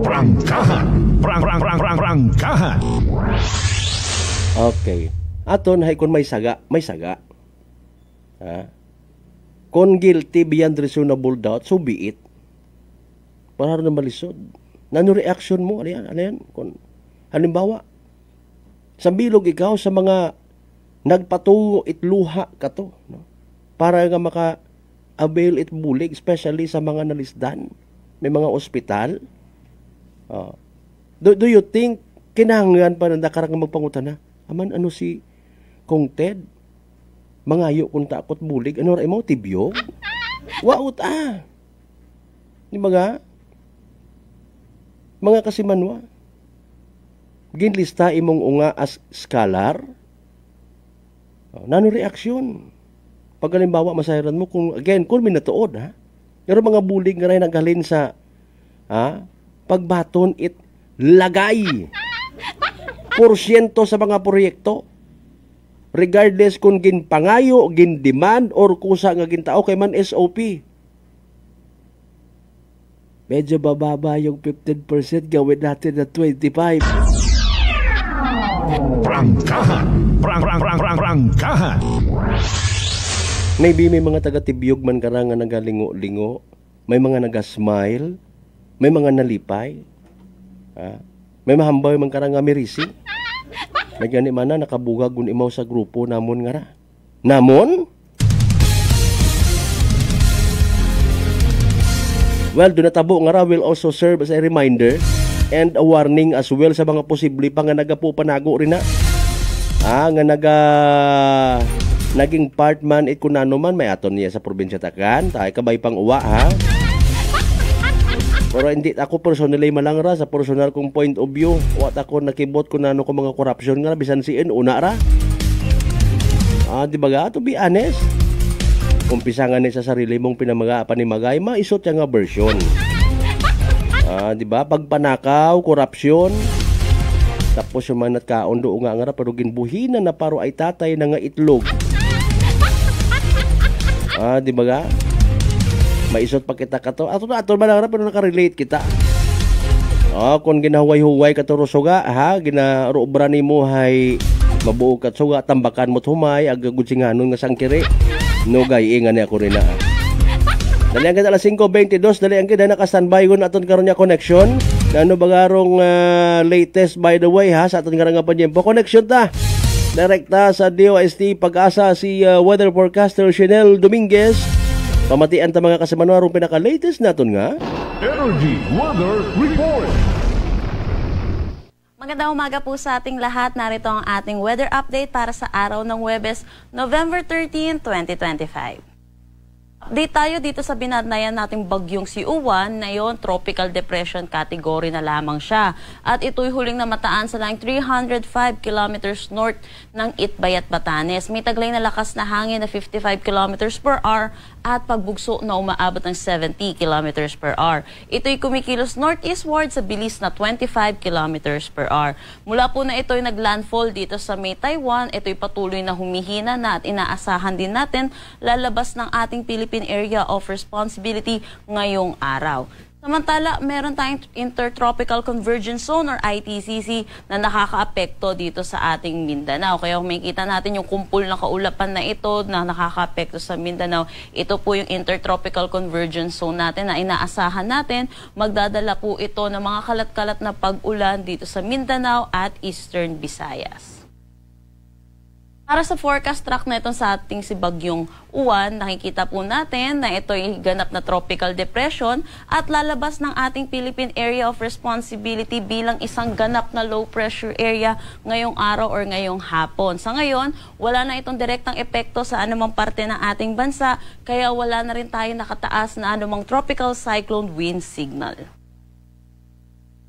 M: Prangkahan! Prangkahan!
E: Okay. Aton, hay kung may saga. Ha? Kung guilty beyond reasonable doubt, so be it. Para na malisod. Nano reaction mo? Ano yan? Kung, halimbawa, sa bilog ikaw sa mga nagpatungo itluha ka to. No? Para nga maka-avail it bulig, especially sa mga nalisdan. May mga ospital. Do you think kinahanglan pa na nakarang magpangutan na? Aman ano si Kong Ted? Mangayo kung takot bulig. Ano rin mo? Tibyo? Waut Di ba mga kasimanwa? Ginlista imong unga as scholar? Nano reaksyon? Pag halimbawa masayaran mo, kung minatuod, ha? Pero mga bulig nga rin naghalin sa pagbaton it lagay porsyento sa mga proyekto regardless kung ginpangayo, gindemand or kusa nga gintao kay man SOP. Medyo bababa yung 15%, gawin natin na 25%. Prangkahan. Maybe may mga taga-tibiyog man ka nga nagalingo-lingo, may mga naga-smile, may mga nalipay, may mahambay man ka nga mirisi. Nagyani man na nakabugag kung imaw sa grupo namon nga ra. Namon? Well, doon natabo nga ra will also serve as a reminder and a warning as well sa mga posible pa nga nagapupanago rin na. Nga naging part man it kunano man may aton niya sa probinsya Takan. Tayo kabay pang uwa ha. Pero hindi ako personally malangra sa personal kong point of view. Wat ako nakibot kung ano ko mga corruption nga bisan siin una ra. Di ba ga? To be honest. Umpisa nga ni sa sarili mong panimagay, maisot siya nga version. Di ba? Pagpanakaw, corruption. Tapos yung mga natkaon doon nga ra pero ginbuhinan na paro ay tatay na nga itlog. Di ba ga? Maisot pa kita kato. Ato ba lang pero nakarelate kita. Kung ginahuway-huway ka to rusuga, ginaroobra ni mo hay mabuo ka suga, tambakan mo humay, agagudsinganon nga sangkiri. No gay, nga niya ko rin na. Dali ang kita alas 5:22, dali ang kita naka-standby ko na aton karon niya connection. Ano bagarong latest by the way sa aton karang panyempo. Connection ta. Direkta sa DOST Pag-asa si weather forecaster Chanel Dominguez. Pamatian ta mga kasamano arong pinaka-latest naton nga
M: Energy Weather Report.
T: Magandang umaga po sa ating lahat. Narito ang ating weather update para sa araw ng Huwebes, November 13, 2025. Update tayo dito sa binadnayan nating bagyong si Uwan. Na yon, tropical depression category na lamang siya. At ito'y huling namataan sa laing 305 kilometers north ng Itbayat, Batanes. May taglay na lakas na hangin na 55 kilometers per hour at pagbugso na umaabot ng 70 kilometers per hour. Ito'y kumikilos northeastward sa bilis na 25 kilometers per hour. Mula po na ito'y naglandfall dito sa May Taiwan, ito'y patuloy na humihina na at inaasahan din natin lalabas ng ating Philippine Area of Responsibility ngayong araw. Samantala, meron tayong Intertropical Convergence Zone or ITCZ na nakakaapekto dito sa ating Mindanao. Kaya kung makikita natin yung kumpul na kaulapan na ito na nakakaapekto sa Mindanao, ito po yung Intertropical Convergence Zone natin na inaasahan natin. Magdadala po ito ng mga kalat-kalat na pag-ulan dito sa Mindanao at Eastern Visayas. Para sa forecast track na ito sa ating si Bagyong Uwan, nakikita po natin na ito'y ganap na tropical depression at lalabas ng ating Philippine Area of Responsibility bilang isang ganap na low pressure area ngayong araw or ngayong hapon. Sa ngayon, wala na itong direktang epekto sa anumang parte ng ating bansa, kaya wala na rin tayo nakataas na anumang tropical cyclone wind signal.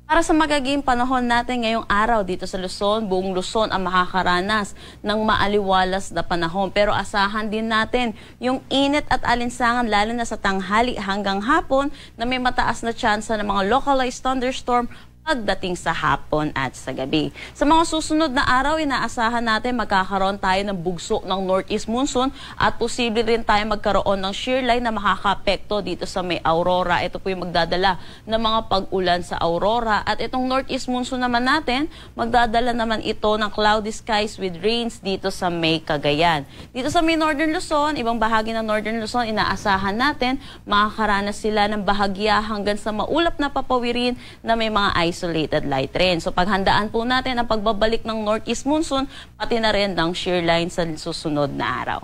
T: Para sa magiging panahon natin ngayong araw dito sa Luzon, buong Luzon ang makakaranas ng maaliwalas na panahon. Pero asahan din natin yung init at alinsangan lalo na sa tanghali hanggang hapon na may mataas na tsansa ng mga localized thunderstorm pagdating sa hapon at sa gabi. Sa mga susunod na araw, inaasahan natin magkakaroon tayo ng bugso ng northeast monsoon at posible rin tayo magkaroon ng shear line na makaka-apekto dito sa may Aurora. Ito po yung magdadala ng mga pag-ulan sa Aurora. At itong northeast monsoon naman natin, magdadala naman ito ng cloudy skies with rains dito sa may Cagayan. Dito sa may Northern Luzon, ibang bahagi ng Northern Luzon, inaasahan natin makakaranas sila ng bahagya hanggang sa maulap na papawirin na may mga isolated light rain. So paghandaan po natin ang pagbabalik ng northeast monsoon, pati na rin ng shear line sa susunod na araw.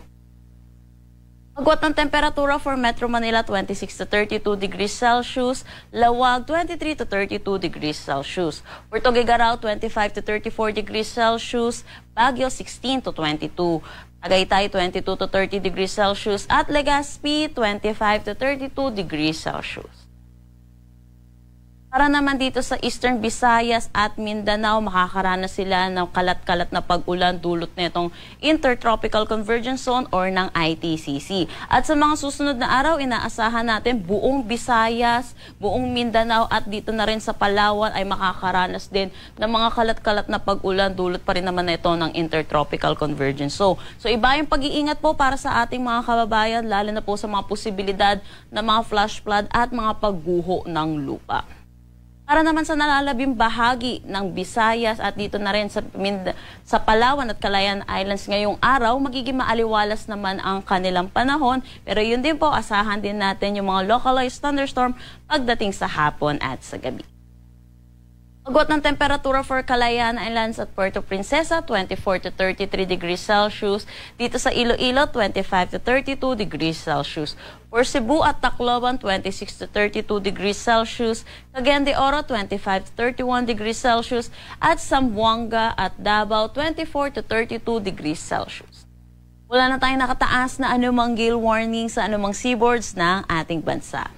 T: Agwat ng temperatura for Metro Manila, 26 to 32 degrees Celsius. Lawag, 23 to 32 degrees Celsius. Puerto Gigarao, 25 to 34 degrees Celsius. Baguio, 16 to 22. Tagaytay, 22 to 30 degrees Celsius. At Legazpi, 25 to 32 degrees Celsius. Para naman dito sa Eastern Visayas at Mindanao, makakaranas sila ng kalat-kalat na pag-ulan dulot nitong Intertropical Convergence Zone or ng ITCC. At sa mga susunod na araw, inaasahan natin buong Visayas, buong Mindanao at dito na rin sa Palawan ay makakaranas din ng mga kalat-kalat na pag-ulan dulot pa rin naman ito ng Intertropical Convergence Zone. So iba yung pag-iingat po para sa ating mga kababayan, lalo na po sa mga posibilidad ng mga flash flood at mga pagguho ng lupa. Para naman sa nalalabing bahagi ng Visayas at dito na rin sa Palawan at Calayan Islands ngayong araw, magiging maaliwalas naman ang kanilang panahon. Pero yun din po, asahan din natin yung mga localized thunderstorm pagdating sa hapon at sa gabi. Agwat ng temperatura for Calayan Islands at Puerto Princesa, 24 to 33 degrees Celsius. Dito sa Iloilo, 25 to 32 degrees Celsius. For Cebu at Tacloban, 26 to 32 degrees Celsius. Cagayan de Oro, 25 to 31 degrees Celsius. At Zamboanga at Davao, 24 to 32 degrees Celsius. Wala na tayong nakataas na anumang gale warning sa anumang seaboards ng ating bansa.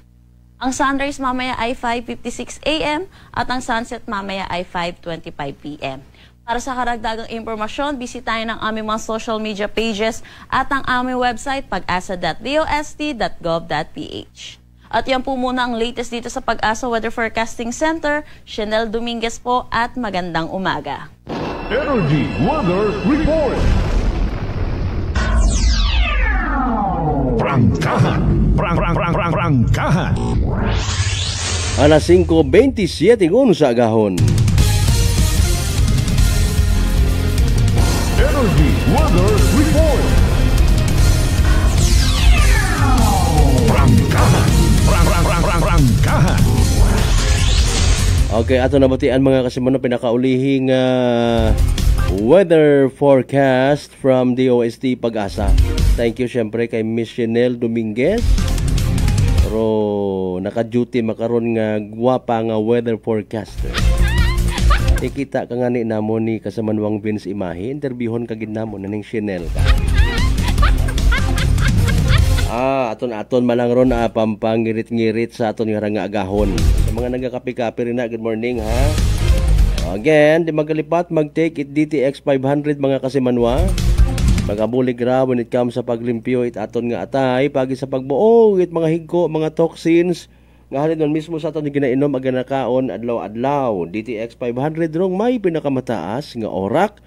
T: Ang sunrise mamaya ay 5:56 a.m. at ang sunset mamaya ay 5:25 p.m. Para sa karagdagang impormasyon, bisitahin ang aming mga social media pages at ang aming website pag-asa.dost.gov.ph. At yan po muna ang latest dito sa Pag-asa Weather Forecasting Center. Chanel Dominguez po at magandang umaga.
M: Energy Weather Report. Prangkahan. Prangkahan.
E: Alas 5:27 sa agahon.
M: Energy Weather Report. Prangkahan. Prangkahan.
E: Okay, ato nabatian mga kasimano pinakaulihing weather forecast from DOST Pag-asa. Thank you syempre kay Miss Chanel Dominguez. Pero naka-duty makaron nga gwapa nga weather forecaster. Ikita ka nga ni namo ni kasamanwang Vince Imahe, interviewon ka gid namo ning Chanel ka. Aton malang ron pampangirit-ngirit sa aton nga agahon. Sa mga nagakapi-kapi rin na, good morning ha. Again, di magalipat, mag-take it DTX 500 mga kasimanwa. Magabulig ra when it comes sa paglimpyo it aton nga atay pagi sa pagbuo it mga higko, mga toxins nga halin man mismo sa aton ginainom aga nakaon adlaw-adlaw. DTX 500 rong may pinakamataas nga orak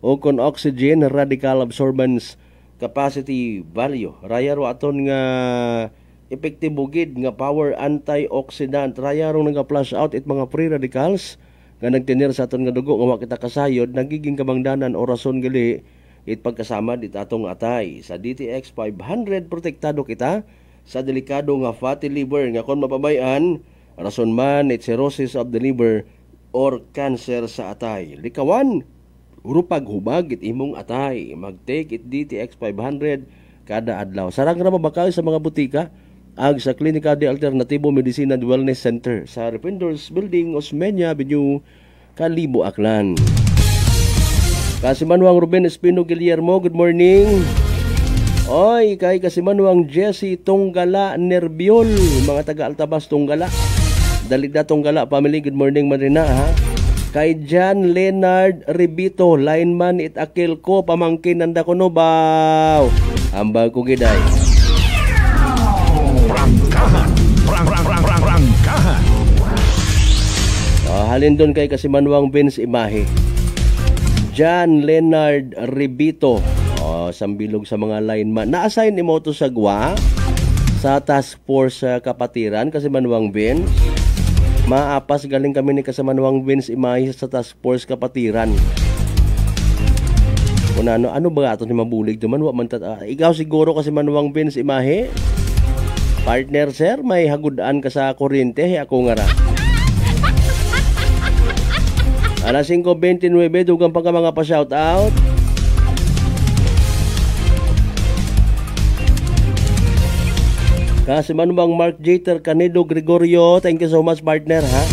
E: o kon oxygen radical absorbance capacity value. Raya ro aton nga epektibo gid nga power antioxidant. Raya ro nga flush out it mga free radicals nga nagtinir sa aton nga dugo nga wa kita kasayod nagiging kabangdanan o rason gali it pagkasama dit atong atay. Sa DTX 500 protektado kita sa delikado nga fatty liver nga kon mapabayan rason man it cirrhosis of the liver or cancer sa atay. Likawan urupag hubag it imong atay. Mag-take it DTX 500 kada adlaw. Sarang ra mabakal sa mga butika ag sa Klinika de Alternatibo Medicina and Wellness Center sa Rependors Building, Osmeña Avenue, Kalibo, Aklan. Kasimanwang Ruben Espino Guillermo, good morning. Oy, kay Kasimanwang Jesse Tunggala Nerbiol, mga taga Altabas Tunggala. Dalida Tunggala family, good morning marina ha. Kay John Leonard Ribito, lineman it akil ko pamangkin nanda ko no baw. Ambag ko giday.
M: Prangkahan. Prangkahan.
E: Pahalin doon kay Kasimanwang Vince Imahe. John Leonard Ribito. Sambilog sa mga lineman. Na-assign ni Moto Sagwa sa task force sa Kapatiran, Kasimanwang Vince. Maapas galing kami ni Kasimanwang Vince Imahe sa task force Kapatiran. Kung ano ba ito ni mabulig duman? Ikaw siguro Kasimanwang Vince Imahe? Partner sir, may hagudaan ka sa kuryente, ako nga ra. Alas 5:29, dugang pa ka mga pa-shoutout. Kasimanwang Mark Jeter Canedo Gregorio, thank you so much partner ha.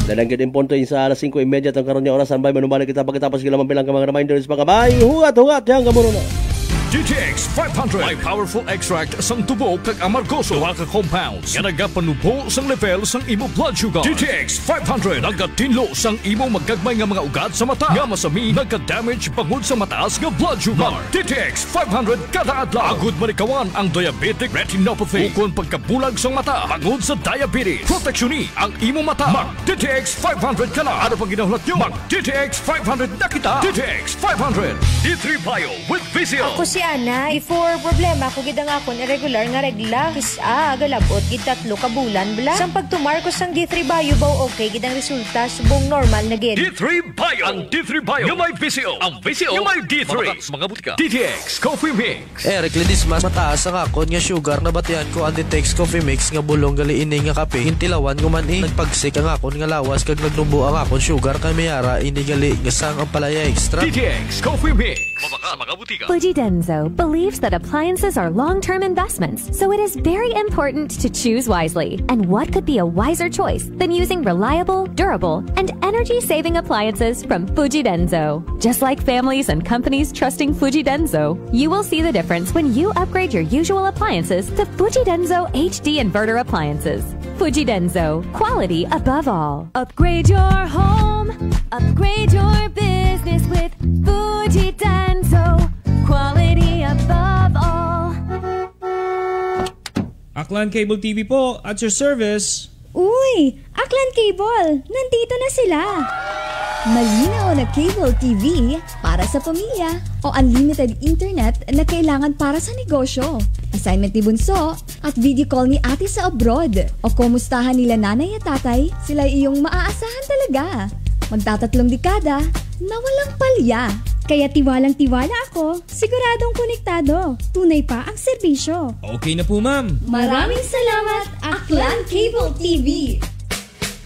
E: Dalangin din punto sa alas 5:30 ang karon niya oras, sanbay manumalik kita pagkatapos kila mambilang ka mga reminders pa kabay. Hugat yang gamuro na.
P: DTX 500 may powerful extract sang tubo kag amargoso duha ka compounds nga nagapanubo sang level sang imo blood sugar. DTX 500 nagatinlo sang imo magagmay nga mga ugat sa mata nga masami nagka-damage bangod sa mataas nga blood sugar. DTX 500 kada adlaw agud manikawan ang diabetic retinopathy ukon pagkabulag sang mata bangod sa diabetes. Proteksyon ang imo mata. Mag DTX 500 kana. Ano pang ginahulot nyo? Mag DTX 500 na kita. DTX 500 D3 Bio with Vizio.
U: Ako si Ana, before problema ko gid ang akon irregular nga regla. Kisa galabot gid 3 ka bulan bla. Sang pagtumar ko sang D3 Bio baw okay gid ang resulta subong normal na gid.
P: D3 Bio. Ang D3 Bio yung may Vizio. Ang Vizio yung may D3. Mga butika. DTX Coffee Mix.
V: Recledis mas mataas ang akon nga sugar na batian ko ang DTX Coffee Mix nga bulong gali ini nga kape. Hintilawan ko man nagpagsik ang akon nga lawas kag nagnubo ang akon sugar kay mayara ini gali nga sang ang palaya extra.
P: DTX Coffee Mix. Mabaka mga butika.
I: Fujidenzo believes that appliances are long-term investments, so it is very important to choose wisely. And what could be a wiser choice than using reliable, durable, and energy-saving appliances from Fujidenzo? Just like families and companies trusting Fujidenzo, you will see the difference when you upgrade your usual appliances to Fujidenzo HD inverter appliances. Fujidenzo, quality above all. Upgrade your home, upgrade your business with Fujidenzo. Quality above all.
G: Aklan Cable TV po, at your service.
H: Uy! Aklan Cable! Nandito na sila! Malinaw na cable TV para sa pamilya o unlimited internet na kailangan para sa negosyo. Assignment ni Bunso at video call ni ate sa abroad. O kumustahan nila nanay at tatay, sila iyong maaasahan talaga. Magtatatlong dekada na walang palya. Kaya tiwalang-tiwala ako, siguradong konektado. Tunay pa ang serbisyo.
G: Okay na po, ma'am.
H: Maraming salamat, Aklan Cable TV.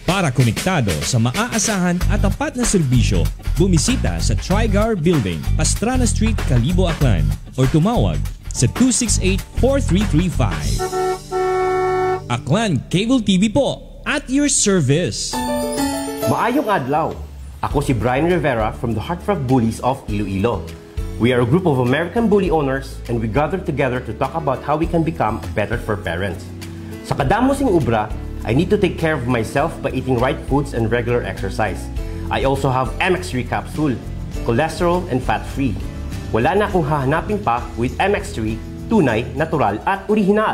G: Para konektado sa maaasahan at tapat na serbisyo, bumisita sa Trigar Building, Pastrana Street, Kalibo, Aklan or tumawag sa 268-4335. Aklan Cable TV po, at your service.
W: Maayong adlaw. Ako si Brian Rivera from the Heartfelt Bullies of Iloilo. We are a group of American bully owners and we gather together to talk about how we can become better for parents. Sa kadamosing ubra, I need to take care of myself by eating right foods and regular exercise. I also have MX3 capsule, cholesterol and fat-free. Wala na akong hahanapin pa with MX3, tunay, natural at original.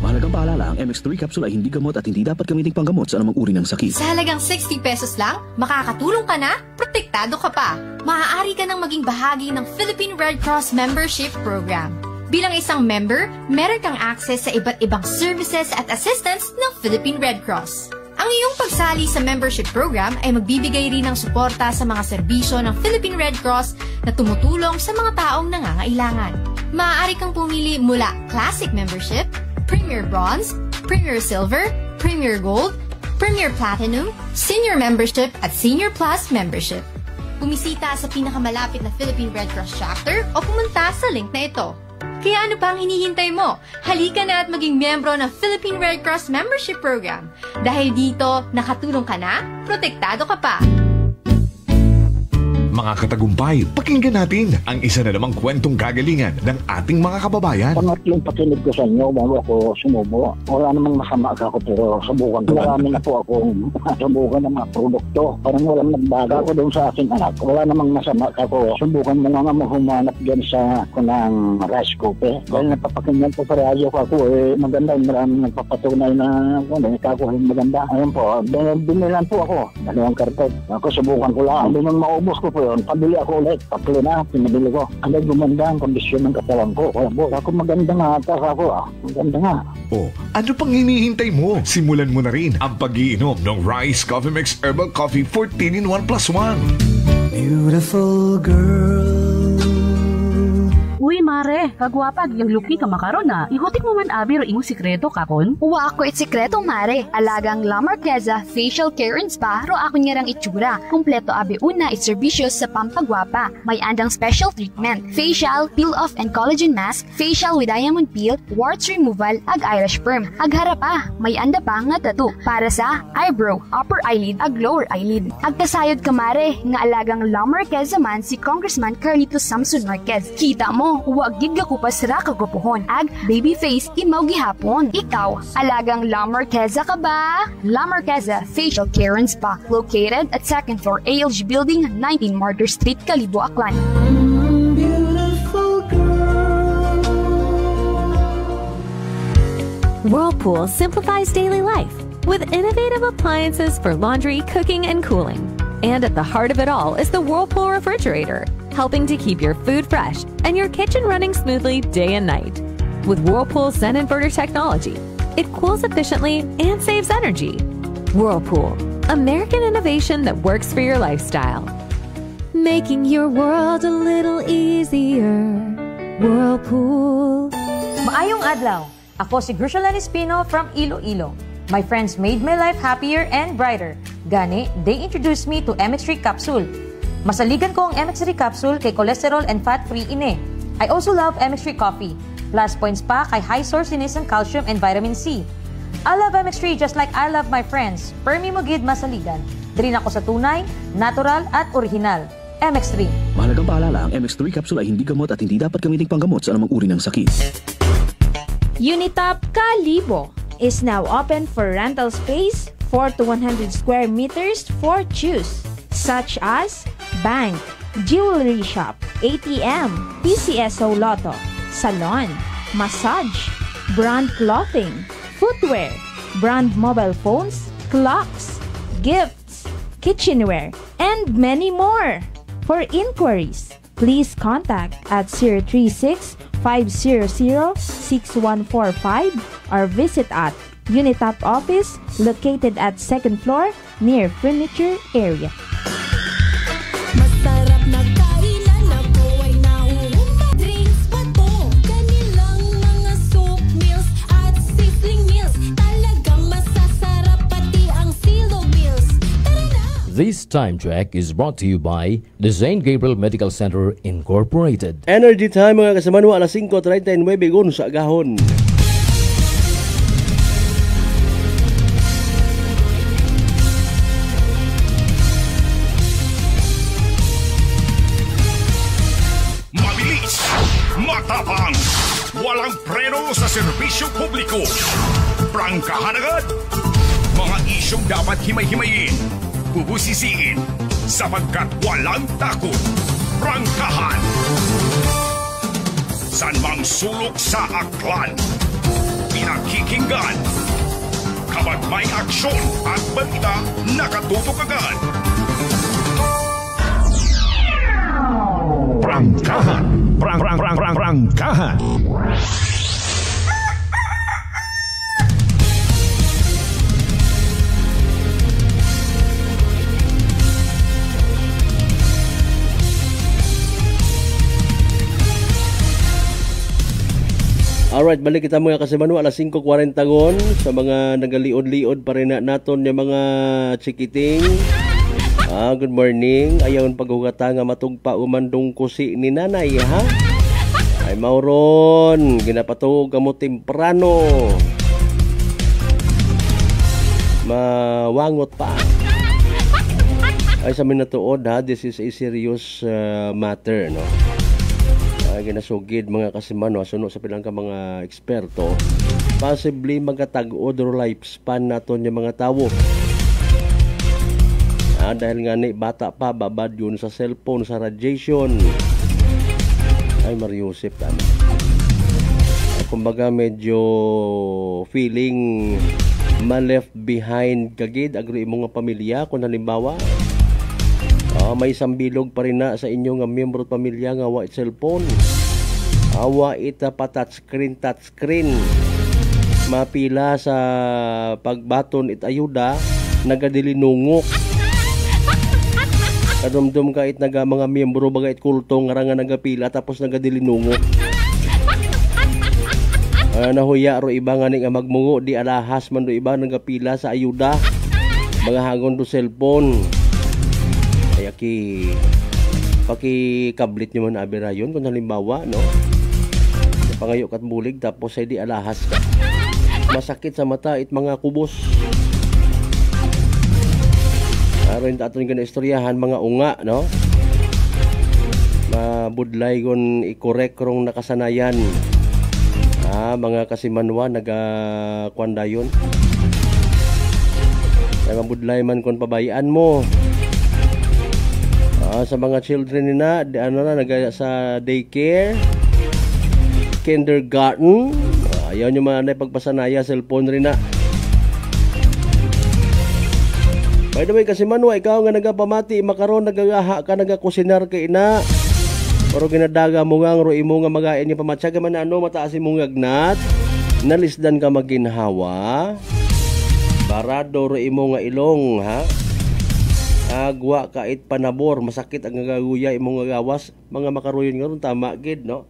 K: Mahalagang paalala, ang MX3 capsule ay hindi gamot at hindi dapat gamitin panggamot sa anumang uri ng sakit.
L: Sa halagang 60 pesos lang, makakatulong ka na, protektado ka pa. Maaari ka nang maging bahagi ng Philippine Red Cross Membership Program. Bilang isang member, meron kang access sa iba't ibang services at assistance ng Philippine Red Cross. Ang iyong pagsali sa membership program ay magbibigay rin ng suporta sa mga serbisyo ng Philippine Red Cross na tumutulong sa mga taong nangangailangan. Maaari kang pumili mula Classic Membership, Premier Bronze, Premier Silver, Premier Gold, Premier Platinum, Senior Membership at Senior Plus Membership. Bumisita sa pinakamalapit na Philippine Red Cross chapter o pumunta sa link na ito. Kaya ano pa ang hinihintay mo? Halika na at maging miyembro ng Philippine Red Cross Membership Program. Dahil dito, nakatulong ka na, protektado ka pa.
M: mga katagumpay, pakinggan natin ang isa na namang kwentong kagalingan ng ating mga kababayan.
A: Pangatlong pakinig ko sa inyo bago ako sumubo. Wala namang masama ako pero subukan ko. Marami na po akong subukan ng mga produkto. Parang walang nagbago ako doon sa aking anak. Wala namang masama ako. Subukan mo nga humanap dyan sa kunang rice cooker. Dahil napapakinggan po sa radyo ko ako maganda. Maraming nagpapatunay na kakuha maganda. Ayun po, binilan po ako. 2 karton. Ako subukan ko lang. Nung maubos ko po yun, pabili ako ulit. 3 na, pinabili ko. Ano gumanda ang kondisyon ng katawan ko. Kaya po, ako maganda nga ata ako. Maganda nga.
M: Oh, ano pang hinihintay mo? Simulan mo na rin ang pag-iinom ng Rice Coffee Mix Herbal Coffee 14 in 1 plus 1.
C: Beautiful girl.
F: Uy, mare, kagwapag, yung luki ka makaron na. Ihutik mo man abi ro imong sikreto kakon.
X: Uwa ako sikreto, mare. Alagang La Marqueza Facial Care and Spa ro ako niyarang itsura. Kompleto abi una iserbisyo sa pampagwapa. May andang special treatment, facial, peel-off and collagen mask, facial with diamond peel, warts removal, ag eyelash perm. Ag harapa, may anda pa nga tattoo para sa eyebrow, upper eyelid, ag lower eyelid. Ag kasayod ka, mare, nga alagang La Marqueza man si Congressman Carlito Samson Marquez. Kita mo, huwag giga ko pa sira kagupuhon. Ag baby face imaw gihapon. Ikaw, alagang La Marqueza ka ba? La Marqueza Facial Care and Spa, located at 2nd floor ALG Building, 19 Martyr Street, Kalibo, Aklan.
I: Whirlpool simplifies daily life with innovative appliances for laundry, cooking, and cooling. And at the heart of it all is the Whirlpool refrigerator, helping to keep your food fresh and your kitchen running smoothly day and night. With Whirlpool Zen Inverter technology, it cools efficiently and saves energy. Whirlpool, American innovation that works for your lifestyle. Making your world a little easier. Whirlpool.
U: Maayong adlaw. Ako si Grushalan Espino from Iloilo. My friends made my life happier and brighter. Gani, they introduced me to MX3 capsule. Masaligan ko ang MX3 capsule kay cholesterol and fat-free ine. I also love MX3 coffee. Plus points pa kay high sourciness ng calcium and vitamin C. I love MX3 just like I love my friends. Permi mo gid masaligan. Diri na ko sa tunay, natural at original. MX3.
K: Mahalagang paalala, ang MX3 capsule ay hindi gamot at hindi dapat gamitin panggamot sa anumang uri ng sakit.
U: Unitop Kalibo is now open for rental space 4 to 100 square meters for choose, such as bank, jewelry shop, ATM, PCSO Lotto, salon, massage, brand clothing, footwear, brand mobile phones, clocks, gifts, kitchenware, and many more. For inquiries, please contact at 036-500-6145 or visit at Unitop office located at 2nd floor near furniture area.
C: Masarap na kainan ako ay nahuhumpa. Drinks pa to, kanilang mga soup meals at sizzling meals. Talagang masasarap pati ang silog meals. Tara na!
S: This time check is brought to you by the St. Gabriel Medical Center Incorporated.
E: Energy time mga kasamano, alas 5:39 sa agahon.
P: Matapang, walang preno sa serbisyo publiko. Prangkahan agad. Mga isyong dapat himay-himayin, bubusisiin, sapagkat walang takot. Prangkahan. San mang sulok sa aklan, pinakikinggan. Kapag may aksyon at balita, nakatutok agad. Prangkahan. Prangkahan.
E: Alright, balik kita mga kasimano, alas 5:40 gon sa mga nagaliod-liod pa rin naton yung mga chikiting. Good morning. Ayaw paghugata nga matugpa umandong kusi ni nanay, ha? Ay mauron, ginapatog kamo temprano. Mawangot pa. Ay sa minatuod ha, this is a serious matter, no? Ginasugid mga kasimanwa, suno sa pilang ka mga eksperto, possibly magatag-od or lifespan naton yung mga tawo. Dahil nga ni bata pa, babad yun sa cellphone, sa radiation. Ay Mariusip, tama. Kumbaga medyo feeling ma-left behind kagid agri mo nga pamilya kung halimbawa may sambilog pa rin na sa inyo nga miyembro pamilya nga wa it cellphone, wa it pa touchscreen mapila sa pagbaton it ayuda nagadilinungok kadumdum ka it naga mga miyembro baga it kultong nga nga nagapila tapos nagadilinungok. Nahuya ro iba nga ni nga magmungo di alahas man do iba nagapila sa ayuda mga hagon do cellphone. Kaya pakikablit nyo man abirayon kung halimbawa, no? Pangayo kat bulig tapos ay di alahas ka. Masakit sa mata it mga kubos. Aron aton nga istoryahan mga unga, no? Mabudlay gon i-correct rong nakasanayan. Mga kasimanwa nagakuandayon. Mabudlay man kon pabayaan mo. Sa mga children nina, nagaya sa daycare, kindergarten, ayaw nyo man na pagpasanaya, cellphone rin na. By the way, kasi manwa, ikaw nga nagapamati, makaroon, nagagaha ka, nagakusinar ka ina. Pero ginadaga mo nga, ro imo nga magain yung pamatsyaga man mataas mong agnat, nalisdan ka maginhawa, barado ro imo nga ilong, ha? Agwa kait panabor, masakit ang gagaguya imong gawas, mga makaroyon nga ron, tama gid, no?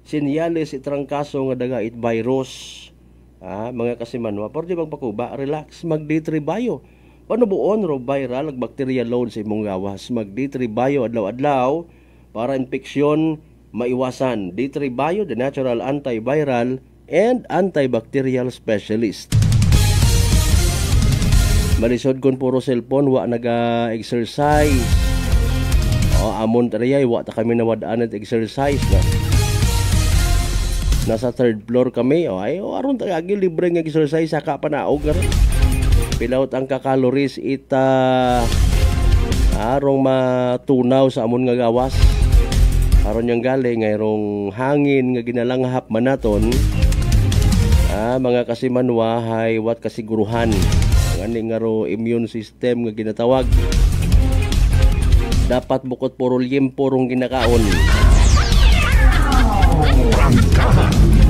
E: Sinyales itrangkaso nga daga it virus. Mga kasimanwa, pero di magpakuba, relax, mag-D3bio. Paano buon ro viral ag bacterial load sa imong gawas? Mag-D3bio adlaw-adlaw para infeksyon maiwasan. D3bio, the natural antiviral and antibacterial specialist. Malisod kon puro cellphone, wa naga-exercise. Amon tariyay, wa ta kami nawadaan at exercise na. Nasa 3rd floor kami, aron tagagi libre nga exercise saka panaog ron. Pilawt ang ka-calories ita arong matunaw sa amon nga gawas. Aron yang galing ngayrong hangin nga ginalanghap manaton. Mga kasimanwa hay wat kasiguruhan. Ang nga ro immune system nga ginatawag. Dapat bukod puro liempo rong ginakaon.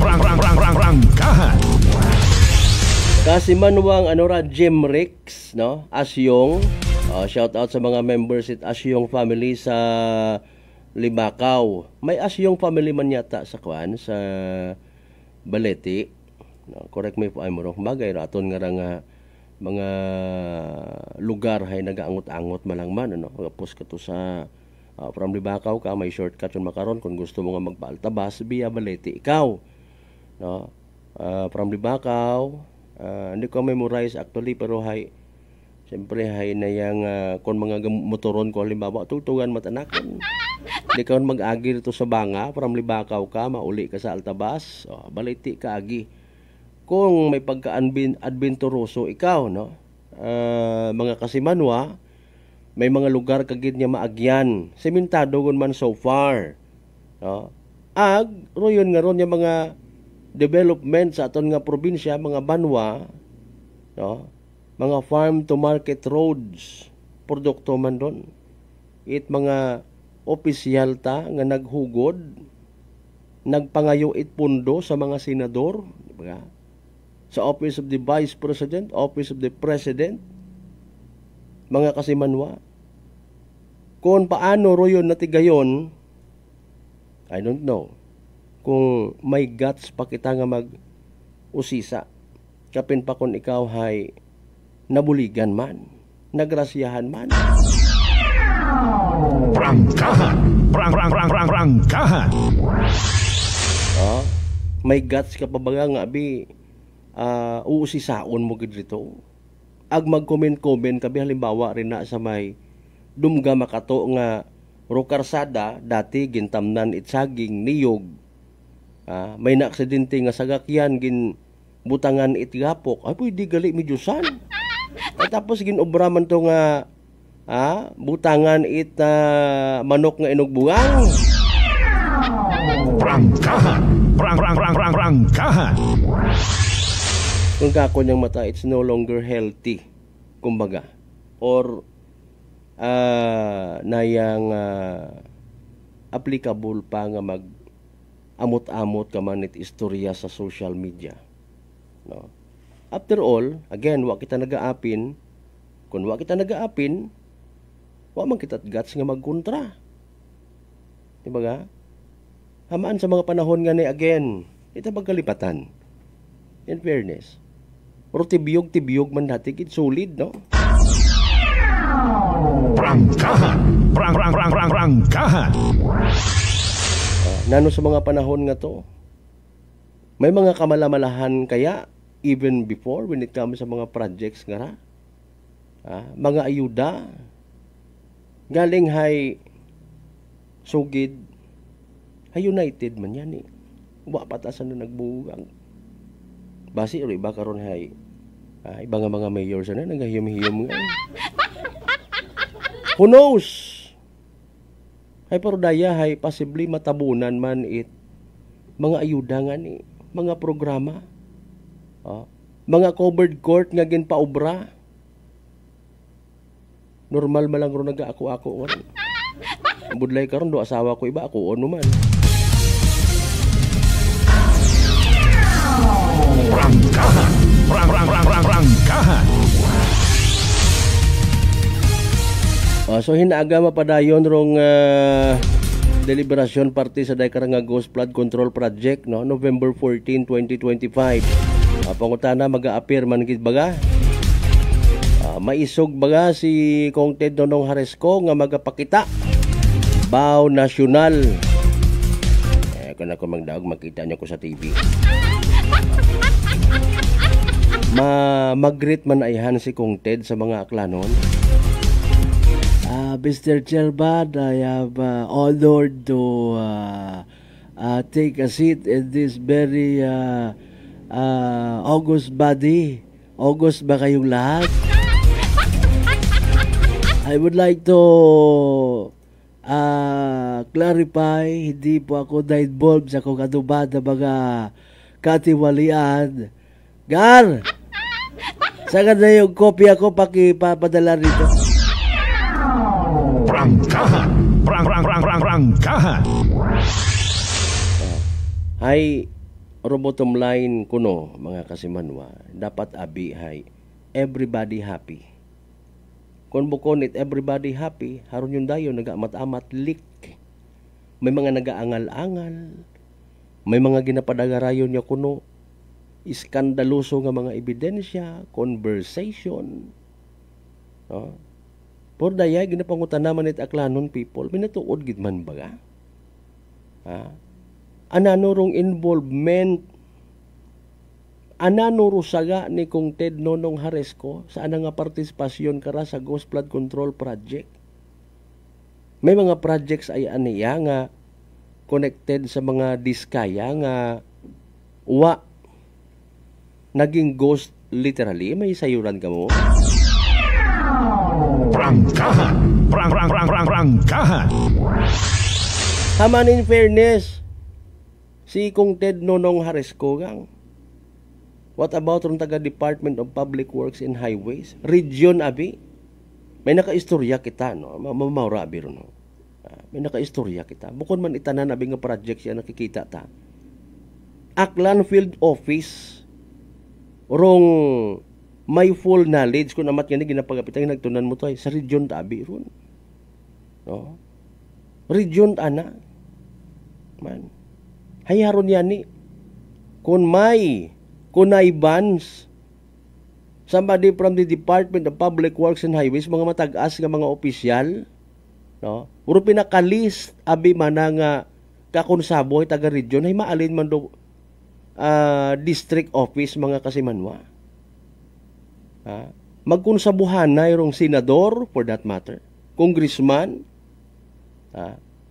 E: Rangkahan. Kasi manuwang Jim Ricks, no? Asyong. Shout out sa mga members at Asyong family sa Libakaw. May Asyong family man yata sa sa Baleti. No, correct me if I'm wrong. Bagay raton nga mga lugar hay nagaangot-angot malangman, ano? Kapos ka to sa from Libakaw ka, may shortcut yung makaron kung gusto mo nga magpaaltabas via Baleti ikaw, no? From Libakaw, hindi ko memorize actually, pero hay siyempre hay na yang kung mga motoron ko halimbawa tutugan matanakon, hindi ka mag-agi dito sa Banga, from Libakaw ka, mauli ka sa Altabas, Baleti ka agi. Kung may pagka-adventuroso ikaw, no? Mga kasimanwa, may mga lugar kagid niya maagyan. Sementado gun man so far, no? Royon nga ron yung mga development sa aton nga probinsya, mga banwa, no? Mga farm to market roads, produkto man ron. It mga opisyal ta nga naghugod, nagpangayo it pundo sa mga senador, di ba? Sa Office of the Vice President, Office of the President, mga kasimanwa. Kung paano royon natigayon, I don't know. Kung may guts pa kita nga mag-usisa, kapin pa kung ikaw hay nabuligan man, nagrasyahan man. Prangkahan. May guts ka pa baga nga uusisaon mo gid dito. Ag mag-comment-comment kabi halimbawa rin na sa may dumga makato nga rokarsada dati gintamnan itsaging niyog. May naaksidente nga sagakyan gin butangan itgapok. Ay pwede gali medyosan. At tapos ginobraman to nga butangan it manok nga inugbuang.
M: Prangkahan. Prangkahan.
E: Kung kako niyang mata, it's no longer healthy. Kumbaga. Or nayang applicable pa nga mag amot-amot ka man it istorya sa social media. No? After all, again, wa kita nagaapin. Kung wa kita nagaapin, wa man kita guts nga magkontra. Diba ga? Hamaan sa mga panahon nga ni again, ita pagkalipatan. In fairness. Pero tibiyog man dati, it's solid, no?
M: Prangkahan. Prangkahan.
E: Nano sa mga panahon nga to, may mga kamalamalahan kaya, even before, when it comes sa mga projects nga ra, mga ayuda, galing hay sugid, hay United man yan eh. Wa patasan na nagbugang. Basi o iba karon hay iba nga mga mayors na nagahiyom-hiyom nga. Who knows? Hay pero daya hay possibly matabunan man it mga ayuda nga ni, mga programa. Mga covered court nga ginpaobra. Normal man lang ro nagaako-ako nga. Budlay karon do asawa ko iba ako ono man.
M: Prangkahan. Prangkahan.
E: So hinaaga mapadayon rong deliberasyon parte sa Daykaranga Ghost Flood Control Project, no, November 14, 2025. Pangutana mag-a-appear man gid baga. Maisog baga si Kong Ted Nonong Haresco nga magapakita Bao Nasyonal. Kung ako magdaog makita niyo ko sa TV. Mag-greet man ayhan si Kong Ted sa mga aklanon. Mr. Chairman, I have honored to take a seat in this very august body. August ba kayong lahat? I would like to clarify, hindi po ako na-involved sa kung ano ba na mga katiwalian. Gar! Saan na yung kopya ko pakipapadala rito?
M: Prangkahan. Prangkahan.
E: Hay robotom line kuno mga kasimanwa, dapat abi hay everybody happy. Kung bukon it everybody happy, haron yung dayo nagamat-amat lik. May mga nagaangal-angal. May mga ginapadagarayon niya kuno iskandaloso nga mga ebidensya, conversation. Por daya ginapangutan naman it aklanon people, minatuod gid man baga. Anano rong involvement, anano rusaga ni Kong Ted Nonong Haresco sa anang nga partisipasyon kara sa Ghost Flood Control Project. May mga projects ay aniya nga connected sa mga diskaya nga naging ghost literally. May sayuran ka mo?
M: Prangkahan. Prangkahan.
E: Haman in fairness, si Kong Ted Nonong Haresco gang. What about rong taga Department of Public Works and Highways? Region abi. May nakaistorya kita, no? Mamaura abi ron, no? May nakaistorya kita. Bukod man itanan abi nga project siya nakikita ta. Aklan Field Office rong may full knowledge kung amat yan ginapagapitan nagtunan mo to ay sa region ta abi ron. No? Region ana. Man. Hayaron yan ni kung may kunaybans somebody from the Department of Public Works and Highways, mga matag-as nga mga opisyal, no? Uro pinaka-list abi man nga kakonsaboy taga region ay maalin man do district office mga kasimanwa. Magkonsabuhan na yung senador for that matter. congressman,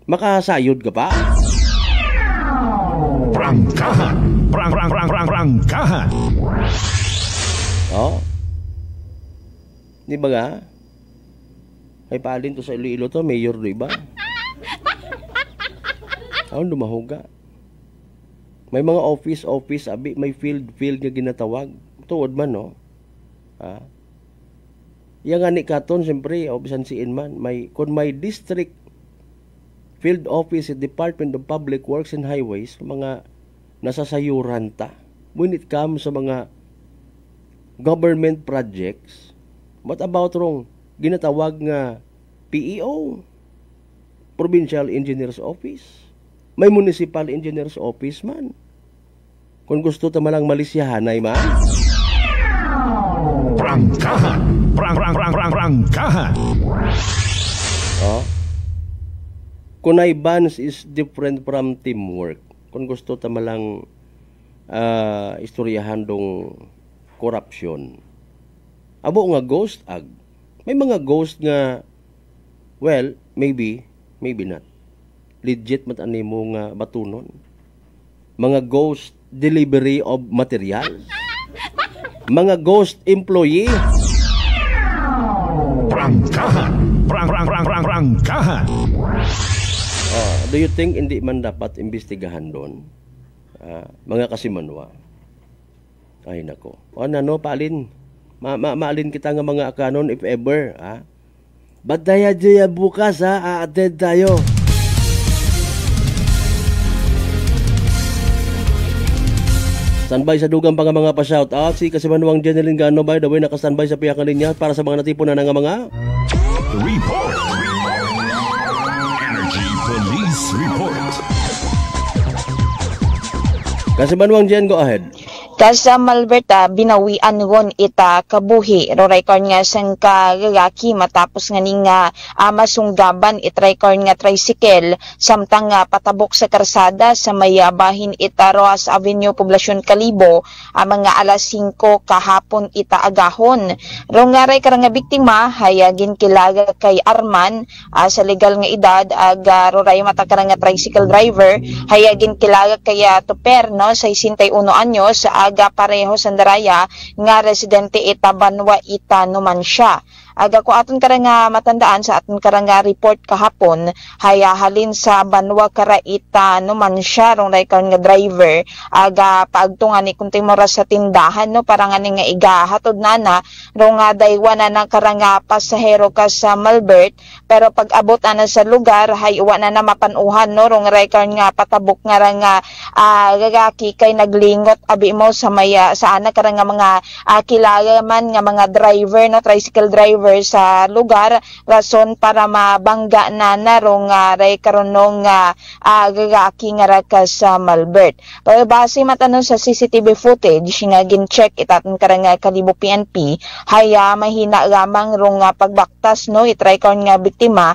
E: makasayod ka pa?
M: Prangkahan. Prangkahan.
E: Oh. Di ba nga? Ay palin to sa Iloilo to, mayor, di ba? Lumahuga. May mga office, abi, may field nga ginatawag. Tuod man, no? Yang nga ni katon, siyempre, obisan siin man, kung may district field office at Department of Public Works and Highways, mga nasasayuran ta. When it comes sa mga government projects, what about wrong? Ginatawag nga PEO, Provincial Engineer's Office. May Municipal Engineer's Office man. Kung gusto ta malang malisyahanay man.
M: Prangkahan. Prangkahan.
E: Connivance is different from teamwork. Kung gusto ta malang istoryahan dong corruption. Abo nga ghost ag. May mga ghost nga, well, maybe not. Legit matani mo nga batunon. Mga ghost delivery of material. Mga ghost employee.
M: Prangkahan. Prangkahan.
E: Do you think hindi man dapat imbestigahan doon? Mga kasimanwa. Ay nako. Palin. Maalin kita nga mga akanon if ever. Badaya dya bukas a-attend tayo. Standby sa dugang pa nga mga pa-shoutout. Si Kasimanwang Jeneline Gano, by the way, naka-standby sa piyakang linya para sa mga natipon na nga mga
M: Report. Energy Police Report.
E: Kasimanwang Jen, go ahead.
D: Kasa Malberta, binawian ngon ita kabuhi. Roraykon nga sang kagalaki matapos nga ning masunggaban itraykon nga tricycle. Samtang patabok sa karsada sa mayabahin ita Roas Avenue, Poblacion Calibo. Mga alas 5 kahapon ita agahon. Rongaray karang nga biktima, hayagin kilaga kay Arman sa legal nga edad. Roray mata karang nga tricycle driver. Hayagin kilaga kay Tuper, no, 61 anyos. Aga pareho sandaraya nga residente ita Banwa ita Numancia. Aga ko aton karang matandaan sa aton karang report kahapon, hayahalin sa Banwa kara ita Numancia rong raykon nga driver. Aga paagtungan ni kunti mora sa tindahan, no, parang ani nga igahatod nana rong daywa na ng karang pasahero ka sa Malbert, pero pag abot na sa lugar haywa na mapanuhan, no, rong raykon nga patabok nga gagaki kay naglingot abi mo sa maya sa ana karang mga kilala man nga mga driver, no, tricycle driver sa lugar, rason para mabangga na narong ray karonong gagaki nga raka sa Malbert. Pero base matanong sa CCTV footage nga gin-check itaton karang Calibo PNP, haya mahina lamang rong pagbaktas, no, itry kon nga biktima.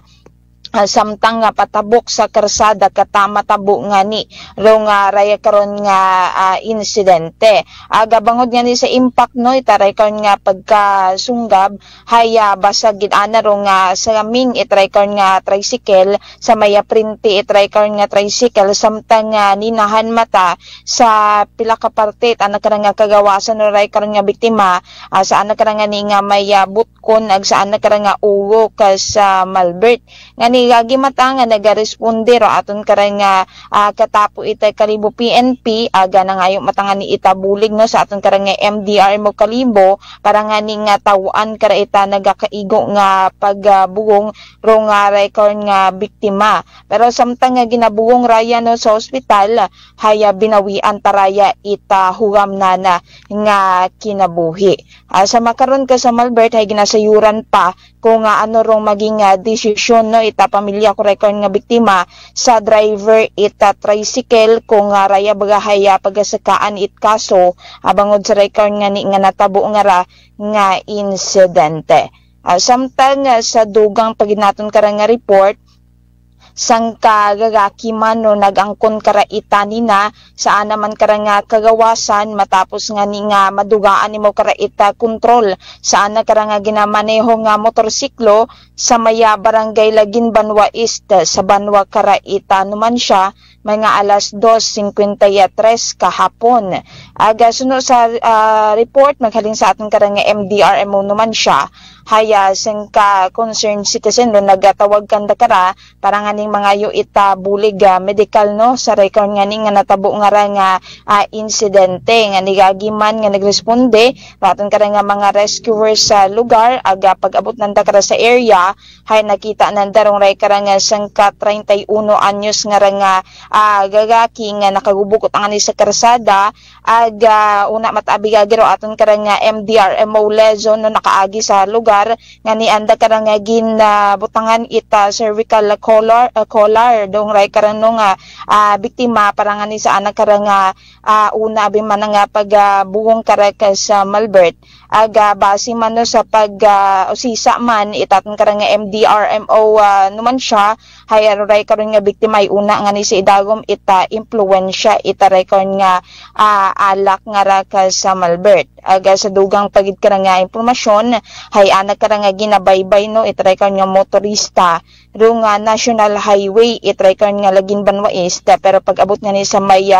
D: Samtang patabok sa karsada katama tabo nga ni rong raya karon nga insidente. Aga bangod nga ni sa impact, no, itaray karon nga pagkasunggab haya basag gid ana rong sa aming itray karon nga tricycle sa maya printi itray karon nga tricycle samtang ninahan mata sa pila ka parte ana karon nga kagawasan no ray karon nga biktima sa ana karon nga ni nga maya butkon ag sa ana karon nga uwo ka sa Malbert nga ni gagi mata nga nagaresponde ro aton karang katapo itay Calibo PNP aga na ngayon mata nga ni itabulig, no, sa aton karang MDR mo Calibo para nga ni nga tawaan kara ita nagakaigo nga pagbugong ro nga record nga biktima. Pero samtang nga ginabugong raya, no, sa ospital haya binawian taraya ita hugam nana nga kinabuhi. Sa makaron ka sa Malbert hay ginasayuran pa kung ano rong maging desisyon, no, ita pamilya ko record nga biktima sa driver ita tricycle kung raya bagahaya pagasakaan it kaso abangod sa record nga ni nga natabo nga ra nga insidente. Samtang sa dugang paginaton karang nga report sang kagagaki man no nagangkon karaita nina saan naman kara nga kagawasan matapos nga ni nga madugaan nimo karaita kontrol saan na kara nga ginamaneho nga motorsiklo sa maya barangay Lagin Banwa East sa Banwa Karaita naman siya mga alas 2:53 kahapon. Aga suno sa report maghalin sa aton karang MDRMO naman siya. Haya sing ka concerned citizen no nagatawag kanda kara para nganing mga yu ita bulig medical no sa record nganing nga natabo nga ra nga insidente nga nigagiman nga nagresponde raton kara nga mga rescuers sa lugar aga pag-abot nanda kara sa area hay nakita nanda rong ray kara nga sangka 31 anyos nga ra nga gagaki nga nakagubukot ang ani sa karsada aga una matabi gagero aton kara nga MDRMO Lezon no nakaagi sa lugar nga ni anda karang butangan ita cervical collar dong ray karang nga biktima para nga ni sa anak karang una abi man nga pagbugong karaka sa Malbert aga base man no sa usisa man itaton karang MDRMO numan siya hayaro ray karon nga biktima ay una nga ni sa idagom ita impluwensya ita ray karon nga alak nga ra ka sa Malbert aga sa dugang pagid karang nga impormasyon hay anak karang nga ginabaybay no itray karon nga motorista rong national highway itray karon nga Lagin Banwa East pero pag-abot nga ni sa may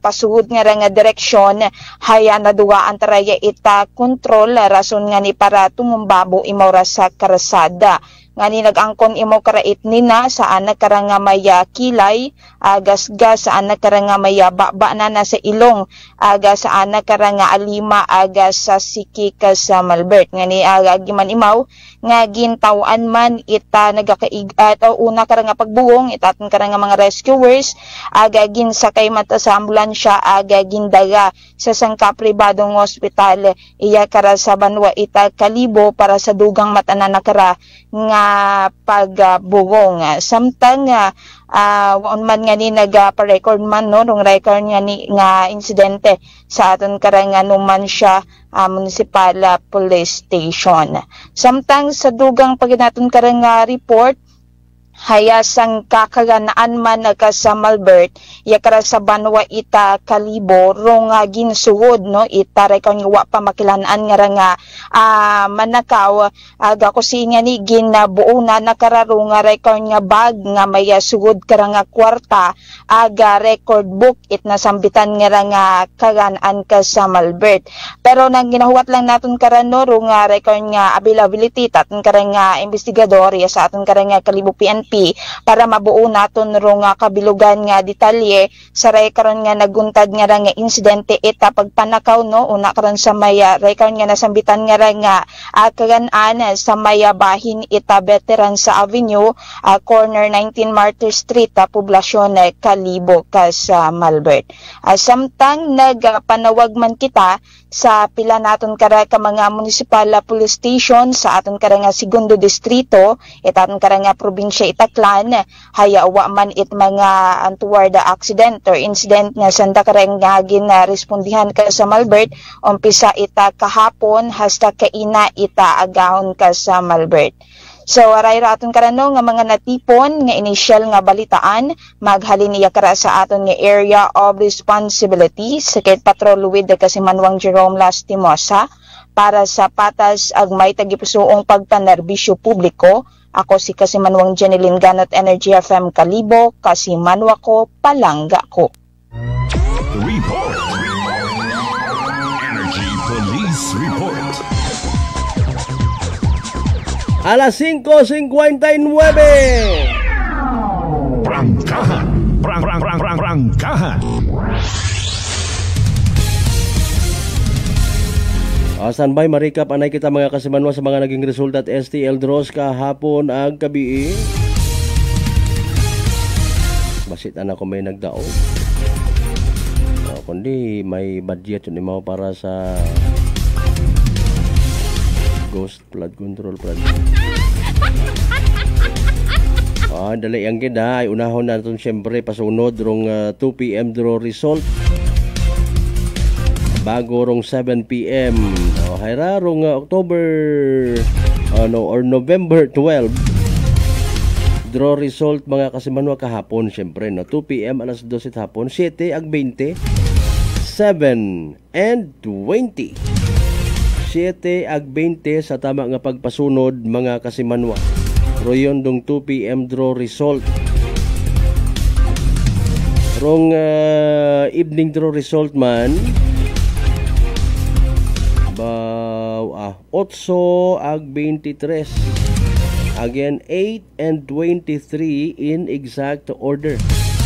D: pasugod nga ra nga direksyon hay nadugaan taraya ita kontrol rason nga ni para tumumbabo imora sa karsada nga ni nagangkon imo karait nina sa anak karang nga may kilay gasgas sa anak karang nga may baba na sa ilong aga sa anak karang nga alima aga sa siki ka sa Malbert nga ni giman imaw nga gintawan man ita nagakaig una karang nga pagbugong itaton karang nga mga rescuers aga ginsakay mata sa ambulansya aga gindaga sa sangka pribadong ospital iya kara sa Banwa ita Kalibo para sa dugang matanan nakara nga pagbugong samtang waon man nga ni nagpa-record man no rong record nga ni nga insidente sa aton karang numan siya municipal police station. Samtang sa dugang paginaton karang report hayasang kakaganaan man ka sa Malbert yakara sa Banwa ita Kalibo rong ginsuod no ita ray karon wa pa makilan-an nga ra nga manakaw aga kusinga ni ginabuo na nakararo nga ray karon nga bag nga may sugod kara nga kwarta aga record book it nasambitan nga ra nga kaganaan ka sa Malbert pero nang ginahuwat lang naton karon no rong ray karon nga availability taton kara nga investigador ya sa aton kara nga Kalibo PNP para mabuo naton rong kabilugan nga detalye sa ray karon nga naguntad nga ra nga insidente ita pagpanakaw no una karon sa may ray karon nga nasambitan nga ra nga kagan-an sa may bahin ita veteran sa Avenue corner 19 Martyr Street poblasyon Kalibo ka sa Malbert samtang nagpanawag man kita sa pila naton kara ka mga municipal police station sa aton kara nga segundo distrito itaton kara nga probinsya Itaklan hayawa man it mga untoward accident or incident nga sanda kara nga respondihan ka sa Malbert umpisa ita kahapon hasta kaina ita agahon ka sa Malbert. So aray ra aton karano nga mga natipon nga initial nga balitaan maghalin iya kara sa aton nga area of responsibility Secret Patrol with Kasimanwang Jerome Lastimosa para sa patas ag may tagipusoong pagpanerbisyo publiko. Ako si Kasimanwang Jeneline Ganot Energy FM Kalibo, Kasimanwa ko, palangga ko.
M: Report. Energy Police Report.
E: Alas 5:59.
M: Prangkahan. Prangkahan.
E: Standby, marikap anay kita mga Kasimanwa sa mga naging resulta at STL draws kahapon ag gabi. Basit na ko may nagdaog. Kundi may budget yun mo para sa ghost flood control project. Dali ang gida ay unahon natin siyempre pasunod rong 2 PM draw result. Bago rong 7 PM hayra rong October or November 12 Draw result mga kasimanwa kahapon, syempre, no? 2 p.m. alas 12 hapon, 7 ag 20, 7 and 20. 7 ag 20 sa tama nga pagpasunod mga kasimanwa. Royon dong 2 p.m. draw result. Rong evening draw result man, 8 ag 23. Again, 8 and 23 in exact order.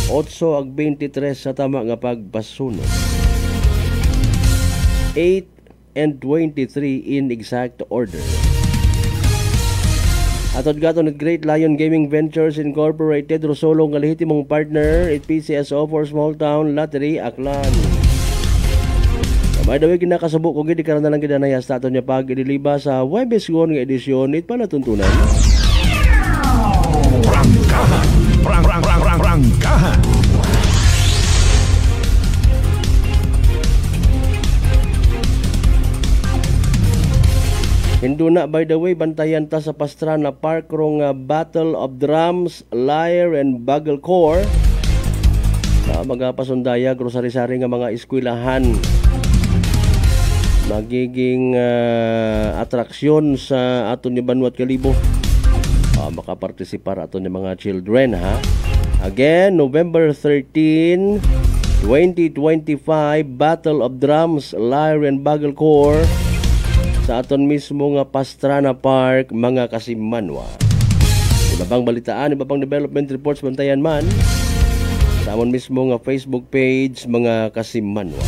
E: 8 ag 23 sa tama nga pagpasunod. 8 and 23 in exact order. Atod gaton at Great Lion Gaming Ventures Incorporated, Rosolo nga lehitimong partner at PCSO for Small Town Lottery, Aklan. May daway kinakasabok kung hindi ka na lang kinanayas tato niya pag idiliba sa Webes nga edisyon it palatuntunan.
M: Prangkahan.
E: Hinduna, by the way, bantayan ta sa Pastrana Park rong Battle of Drums, Lyre and Bagelcore. Magapasundaya, grosari-sari nga mga eskwelahan. Magiging atraksyon sa aton ni Banwat Kalibo. Makapartisipar aton ni mga children, ha. Again, November 13, 2025, Battle of Drums, Lyre and Bagelcore sa aton mismo nga Pastrana Park, mga kasimanwa. Iba pang balitaan, iba pang development reports, bantayan man sa amon mismo nga Facebook page, mga kasimanwa.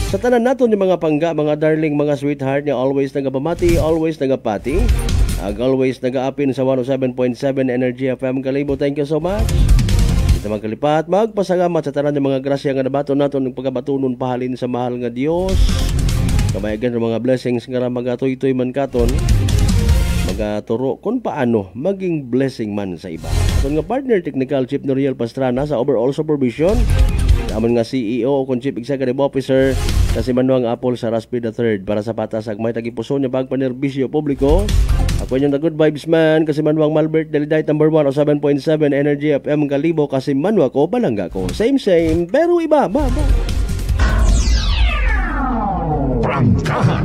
E: Sa tanan naton yung mga pangga, mga darling, mga sweetheart niya, always nagapamati, always nagapati, always nagaapin sa 107.7 Energy FM Kalibo. Thank you so much. Ito magkalipat, magpasalamat sa tanan yung mga grasya nga nabato naton ng pagkabatunon pahalin sa mahal nga Dios. Kamayagan ng mga blessings nga magatoy-toy man katon, magaturo kung paano maging blessing man sa iba. Aton nga partner technical Chief Noriel Pastrana sa overall supervision, amon nga CEO o Chief Executive Officer kasi Manuang Apple sa Raspi III para sa patas ag may tagipuso niya pagpanerbisyo publiko. Ako yung the good vibes man kasi Manuang Malbert Deliday number 1 o 7.7 Energy FM Kalibo kasi Manwa ko palangga ko. Same pero iba.
M: Prangkahan.